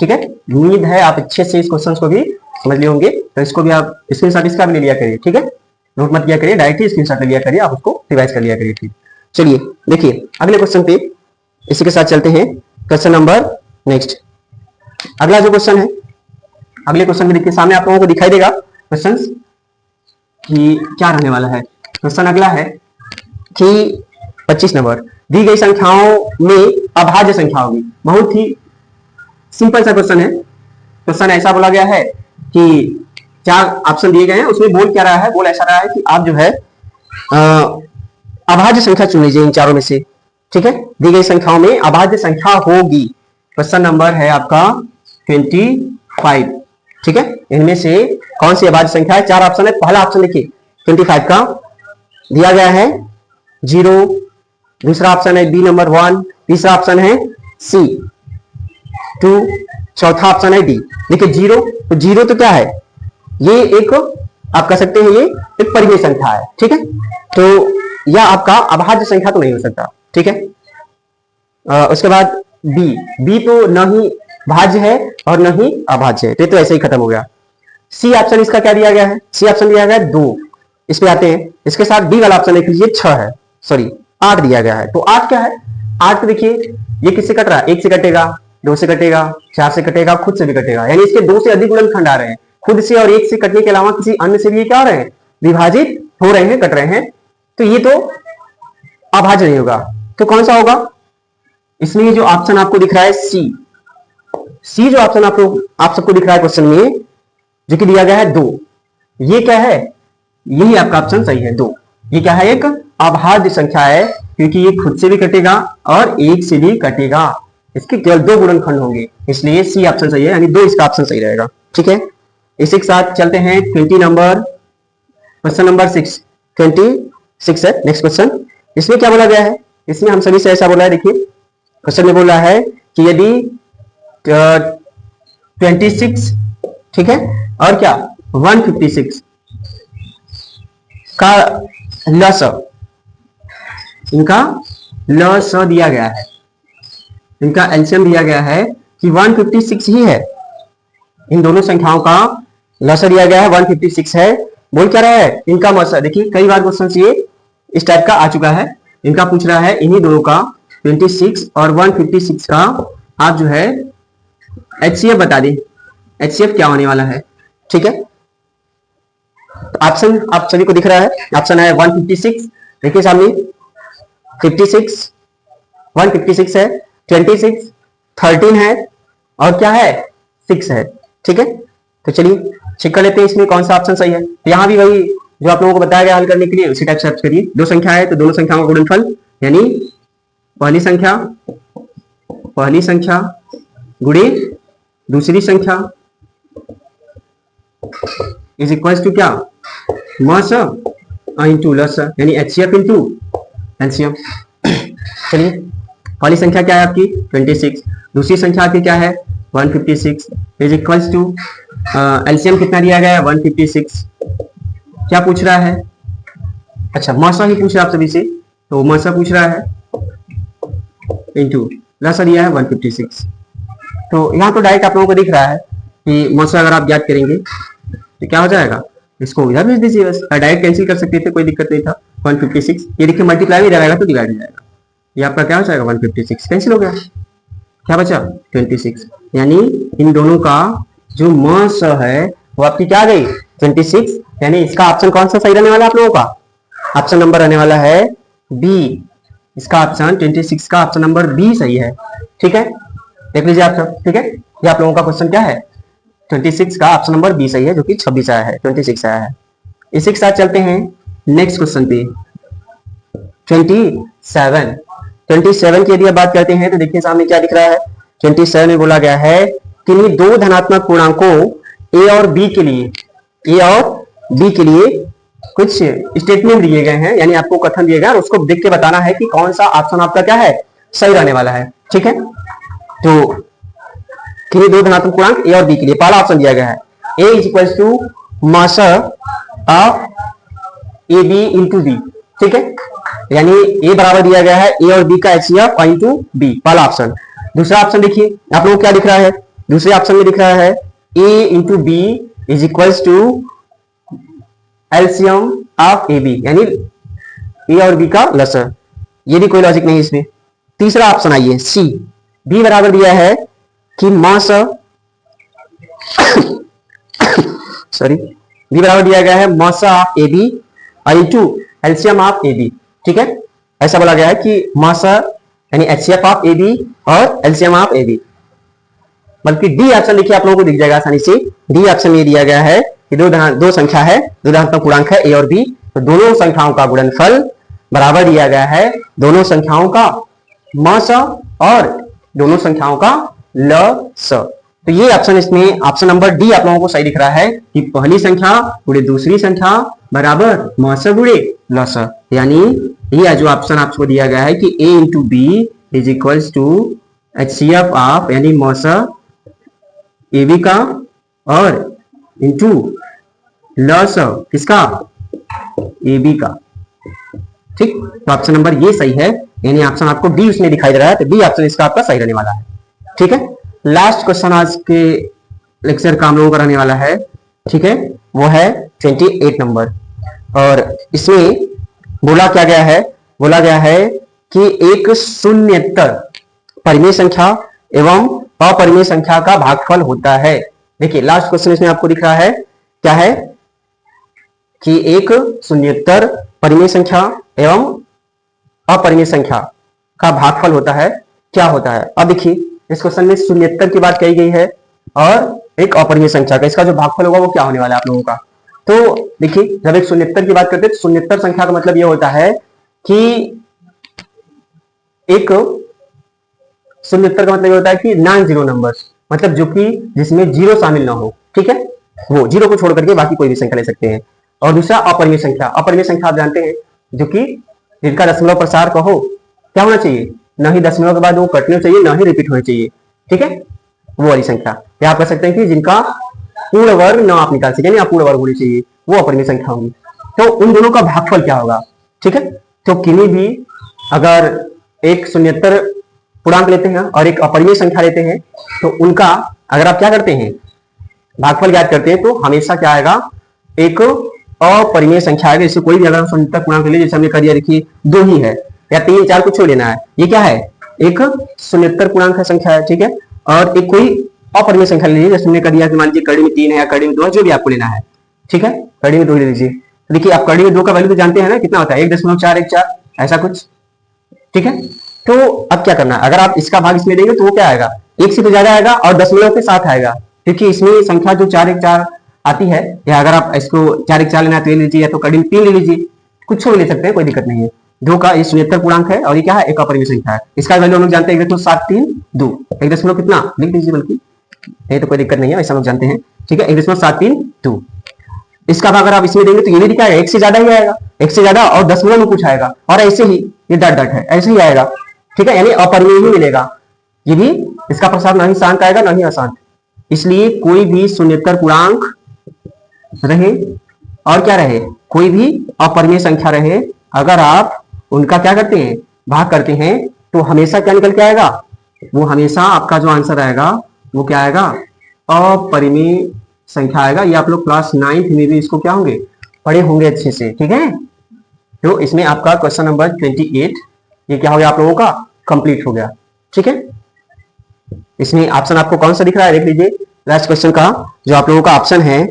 ठीक है, उम्मीद है आप अच्छे से इस क्वेश्चन को भी समझ लिए होंगे। तो इसको भी आप स्क्रीनशॉट इसका भी ले लिया करिए। ठीक है, नोट मत किया करिए, डायरेक्ट ही स्क्रीनशॉट ले लिया करिए, आप उसको रिवाइज कर लिया करिए। ठीक, चलिए देखिए अगले क्वेश्चन पे इसी के साथ चलते हैं। क्वेश्चन नंबर नेक्स्ट, अगला जो क्वेश्चन है, अगले क्वेश्चन में देखिए सामने आप लोगों को दिखाई देगा क्वेश्चन कि क्या रहने वाला है। क्वेश्चन अगला है कि 25 नंबर, दी गई संख्याओं में अभाज्य संख्या होगी। बहुत ही सिंपल सा क्वेश्चन है। क्वेश्चन ऐसा बोला गया है कि 4 ऑप्शन दिए गए हैं, उसमें बोल क्या रहा है, बोल ऐसा रहा है कि आप जो है अभाज्य संख्या चुन लीजिए इन चारों में से। ठीक है, दी गई संख्याओं में अभाज्य संख्या होगी। क्वेश्चन नंबर है आपका 25। ठीक है, इनमें से कौन सी अभाज्य संख्या है, 4 ऑप्शन है। पहला ऑप्शन देखिए 25 का दिया गया है 0, दूसरा ऑप्शन है बी नंबर 1, तीसरा ऑप्शन है सी 2, चौथा ऑप्शन है डी। देखिए 0, तो 0 तो क्या है, ये एक आप कह सकते हैं ये एक परिमेय संख्या है। ठीक है, तो यह आपका अभाज्य संख्या तो नहीं हो सकता। ठीक है, उसके बाद बी तो न ही भाज्य है और न ही अभाज्य है, तो ऐसे ही खत्म हो गया। सी ऑप्शन इसका क्या दिया गया है, सी ऑप्शन दिया गया है 2। इस पे आते हैं, इसके साथ डी वाला ऑप्शन देख लीजिए 6 है, सॉरी 8 दिया गया है। तो 8 क्या है, 8 देखिए ये किससे कट रहा है, 1 से कटेगा, 2 से कटेगा, 4 से कटेगा, खुद से भी कटेगा, यानी इसके 2 से अधिक गुणनखंड आ रहे हैं। खुद से और 1 से कटने के अलावा किसी अन्य से भी क्या हो रहे हैं, विभाजित हो रहे हैं, कट रहे हैं, तो ये तो अभाज्य नहीं होगा। तो कौन सा होगा, इसमें जो ऑप्शन आपको दिख रहा है सी जो ऑप्शन आप सबको दिख रहा है क्वेश्चन में जो कि दिया गया है 2, ये क्या है, यही आपका ऑप्शन सही है 2। ये क्या है, एक अभाज्य संख्या है, क्योंकि ये खुद से भी कटेगा और 1 से भी कटेगा, इसके केवल 2 गुणनखंड होंगे, इसलिए सी ऑप्शन सही है, यानी 2 इसका ऑप्शन सही रहेगा। ठीक है, इसी के साथ चलते हैं 20 नंबर, क्वेश्चन नंबर 26 है नेक्स्ट क्वेश्चन। इसमें क्या बोला गया है, इसमें हम सभी से ऐसा बोला है, देखिए क्वेश्चन में बोला है कि यदि 26, ठीक है, और क्या 156 का लसाअ, इनका लसाअ दिया गया है, इनका एलसीएम दिया गया है कि 156 ही है। इन दोनों संख्याओं का लसाअ दिया गया है 156 है। बोल क्या रहा है, इनका मसा। देखिए कई बार क्वेश्चन ये इस टाइप का आ चुका है। इनका पूछ रहा है इन्हीं दोनों का 26 और 156 का आप जो है HCF बता दें, HCF क्या होने वाला है। ठीक है, ऑप्शन आप सभी को दिख रहा है, ऑप्शन है 156, देखिए सामने 56, 156 है, 26, 13 है और क्या है 6 है। ठीक है, तो चलिए चेक कर लेते हैं इसमें कौन सा ऑप्शन सही है। तो यहाँ भी वही जो आप लोगों को बताया गया हल करने के लिए उसी टाइप से सर्च करिए। दो संख्या है तो दोनों संख्याओं का गुणनफल यानी पहली संख्या गुणे दूसरी संख्या इज इक्वल टू क्या मस इंटू लस यानी HCF इंटू LCM। चलिए पहली संख्या क्या है आपकी 26, दूसरी संख्या आपकी क्या है 156 इज इक्वल टू LCM कितना दिया गया है 156। क्या पूछ रहा है, अच्छा मासा ही पूछ रहा है आप सभी से, तो मासा पूछ रहा है इंटू लसा दिया है 156। तो यहाँ तो डायरेक्ट आप लोगों को दिख रहा है कि मासा अगर आप ज्ञात करेंगे तो क्या हो जाएगा, इसको इधर भेज दीजिए, बस डायरेक्ट कैंसिल कर सकते थे, कोई दिक्कत नहीं था। 156 ये देखिए मल्टीप्लाई में जाएगा तो डिवाइड हो जाएगा, ये आपका क्या हो जाएगा 156 कैंसिल हो गया, क्या बचा 26। यानी इन दोनों का जो मास है वो आपकी क्या गई 26, यानी इसका ऑप्शन कौन सा सही रहने वाला है आप लोगों का, ऑप्शन नंबर रहने वाला है बी। इसका ऑप्शन 26 का ऑप्शन नंबर बी सही है। ठीक है, देख लीजिए आप सब। ठीक है, ये आप लोगों का क्वेश्चन क्या है 26 का ऑप्शन नंबर बी सही है, जो कि 26 आया है, 26 आया है। इसी के साथ चलते हैं नेक्स्ट क्वेश्चन पे 27 की यदि आप बात करते हैं तो देखिए सामने क्या दिख रहा है। 27 में बोला गया है कि दो धनात्मक पूर्णांकों ए और बी के लिए कुछ स्टेटमेंट दिए गए हैं, यानी आपको कथन दिए गए और उसको देख के बताना है कि कौन सा ऑप्शन आपका क्या है सही रहने वाला है। ठीक है, तो किन्हीं दो धनात्मक पूर्णांक ए और बी के लिए पहला ऑप्शन दिया गया है A is equal to mass of A B into B. ठीक है, यानी ए बराबर दिया गया है ए और बी का HCF इंटू बी, पहला ऑप्शन। दूसरा ऑप्शन देखिए आप लोगों को क्या दिख रहा है, दूसरे ऑप्शन में दिख रहा है A into B is equal to LCM of A B, यानी ए और बी का लसर। ये भी कोई लॉजिक नहीं इसमें। तीसरा ऑप्शन आइए सी, बी बराबर दिया है कि मास सॉरी बी बराबर दिया गया है mass of A B into LCM of A B. ठीक है, ऐसा बोला गया है कि मास यानी HCF ऑफ ए बी और LCM ऑफ ए बी। बल्कि डी ऑप्शन देखिए आप लोगों को दिख जाएगा आसानी से। डी ऑप्शन में दिया गया है कि दो संख्या है, दो धनात्मक पूर्णांक है ए और बी, तो दोनों संख्याओं का गुणनफल बराबर दिया गया है दोनों संख्याओं का मास और दोनों संख्याओं का लस। तो ये ऑप्शन इसमें ऑप्शन नंबर डी आप लोगों को सही दिख रहा है कि पहली संख्या गुणे दूसरी संख्या बराबर मास गुणे लस, यानी ये जो ऑप्शन आपको दिया गया है कि A into B is equal to HCF of यानी मास ए बी का और इंटू लस किसका ए बी का। ठीक, तो ऑप्शन नंबर ये सही है, यानी ऑप्शन आपको डी उसमें दिखाई दे रहा है, तो डी ऑप्शन इसका आपका सही रहने वाला है। ठीक है, लास्ट क्वेश्चन आज के लेक्चर का हम लोगों का रहने वाला है। ठीक है, वो है 28 नंबर, और इसमें बोला क्या गया है, बोला गया है कि एक शून्येतर परिमेय संख्या एवं अपरिमेय संख्या का भागफल होता है। देखिए लास्ट क्वेश्चन इसमें आपको दिख रहा है क्या है कि एक शून्येतर परिमेय संख्या एवं अपरिमेय संख्या का भागफल होता है, क्या होता है। अब देखिए इस क्वेश्चन में शून्येतर की बात कही गई है और एक अपरिमेय संख्या का, इसका जो भागफल होगा वो क्या होने वाला है आप लोगों का। तो देखिए जब एक शून्येतर की बात करते हैं तो शून्येतर संख्या का मतलब ये होता है कि एक शून्येतर का मतलब ये होता है कि नॉन जीरो नंबर, मतलब जो कि जिसमें जीरो शामिल ना हो। ठीक है, वो जीरो को छोड़ करके बाकी कोई भी संख्या ले सकते हैं। और दूसरा अपरिमेय संख्या, अपरिमेय संख्या आप जानते हैं जो कि जिनका दशमलव प्रसार कहो क्या होना चाहिए, ना ही दशमलव के बाद वो कटने चाहिए ना ही रिपीट होनी चाहिए। ठीक है, वो वाली संख्या, या आप कह सकते हैं कि जिनका पूर्ण वर्ग ना आप निकाल सके, पूर्ण वर्ग होनी चाहिए, वो अपरिमेय संख्या होगी। तो उन दोनों का भागफल क्या होगा। ठीक है, तो किन्हीं भी अगर एक शून्येतर पूर्णांक लेते हैं और एक अपरिमेय संख्या लेते हैं तो उनका अगर आप क्या करते हैं भागफल ज्ञात करते हैं तो हमेशा क्या आएगा, एक अपरिमेय संख्या आएगा। इससे कोई भी अगर हम शून्यतर पूर्णांक ले, जैसे हमने कर दिया, देखिए 2 ही है या 3 4 कुछ लेना है, ये क्या है, एक शून्यतर पूर्णांक है, संख्या है, ठीक है। और एक कोई अपरिमेय संख्या ले लीजिए, जैसे हमने कर दिया कि मान लीजिए कड़ी में 3 है या कड़ी में 2 है, जो भी आपको लेना है, ठीक है, कड़ी में 2 ले लीजिए। देखिए आप कड़ी में 2 का वैल्यू तो जानते हैं ना, कितना होता है 1.414 ऐसा कुछ, ठीक है। तो अब क्या करना है, अगर आप इसका भाग इसमें देंगे तो वो क्या आएगा, 1 से तो ज्यादा आएगा और दशमलव के साथ आएगा, क्योंकि इसमें संख्या जो 414 आती है, या अगर आप इसको 414 लेना है तो ये लीजिए, या तो कड़ी में 3 ले लीजिए, कुछ भी ले सकते हैं, कोई दिक्कत नहीं है। 2 का ये शून्यतर पूर्णांक है और ये क्या है, एक अपरिमेय संख्या है। इसका वैल्यू हम लोग जानते हैं 1.732, 1 दशमलव कितना लिख दीजिए, बल्कि ये तो कोई दिक्कत नहीं है, ऐसा लोग जानते हैं, ठीक है, 1.732। इसका भाग अगर आप इसमें देंगे तो ये भी क्या है, 1 से ज्यादा ही आएगा, 1 से ज्यादा और दशमलव में कुछ आएगा, और ऐसे ही ये डट डट है, ऐसे ही आएगा, ठीक है, यानी अपरिमेय ही मिलेगा। ये भी इसका प्रसार ना ही शांत आएगा ना ही अशांत, इसलिए कोई भी शून्यतर पूर्णांक रहे और क्या रहे, कोई भी अपरिमेय संख्या रहे, अगर आप उनका क्या करते हैं, भाग करते हैं, तो हमेशा क्या निकल के आएगा, वो हमेशा आपका जो आंसर आएगा वो क्या आएगा, अपरिमेय संख्या आएगा। ये आप लोग क्लास 9th में भी इसको क्या होंगे, पढ़े होंगे अच्छे से, ठीक है। तो इसमें आपका क्वेश्चन नंबर 28 ये क्या हो गया, आप लोगों का कंप्लीट हो गया, ठीक है। इसमें ऑप्शन आपको कौन सा दिख रहा है, देख लीजिए। लास्ट क्वेश्चन का जो आप लोगों का ऑप्शन है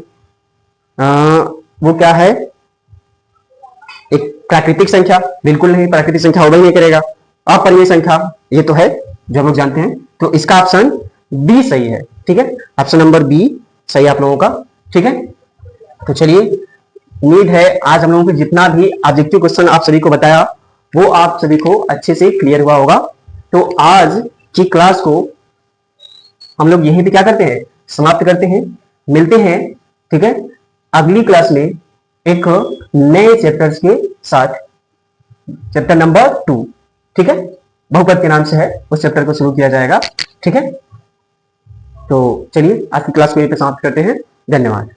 वो क्या है, एक प्राकृतिक संख्या, बिल्कुल नहीं, प्राकृतिक संख्या होगा ही नहीं करेगा। अपरिमेय संख्या ये तो है जो हम लोग जानते हैं, तो इसका ऑप्शन बी सही है, ठीक है, ऑप्शन नंबर बी सही आप लोगों का, ठीक है। तो चलिए, उम्मीद है आज हम लोगों को जितना भी ऑब्जेक्टिव क्वेश्चन आप सभी को बताया वो आप सभी को अच्छे से क्लियर हुआ होगा। तो आज की क्लास को हम लोग यहीं पे क्या करते हैं, समाप्त करते हैं, मिलते हैं, ठीक है, अगली क्लास में एक नए चैप्टर्स के साथ, चैप्टर नंबर 2, ठीक है, बहुपद के नाम से है, उस चैप्टर को शुरू किया जाएगा, ठीक है। तो चलिए आज की क्लास को यहीं पे समाप्त करते हैं, धन्यवाद।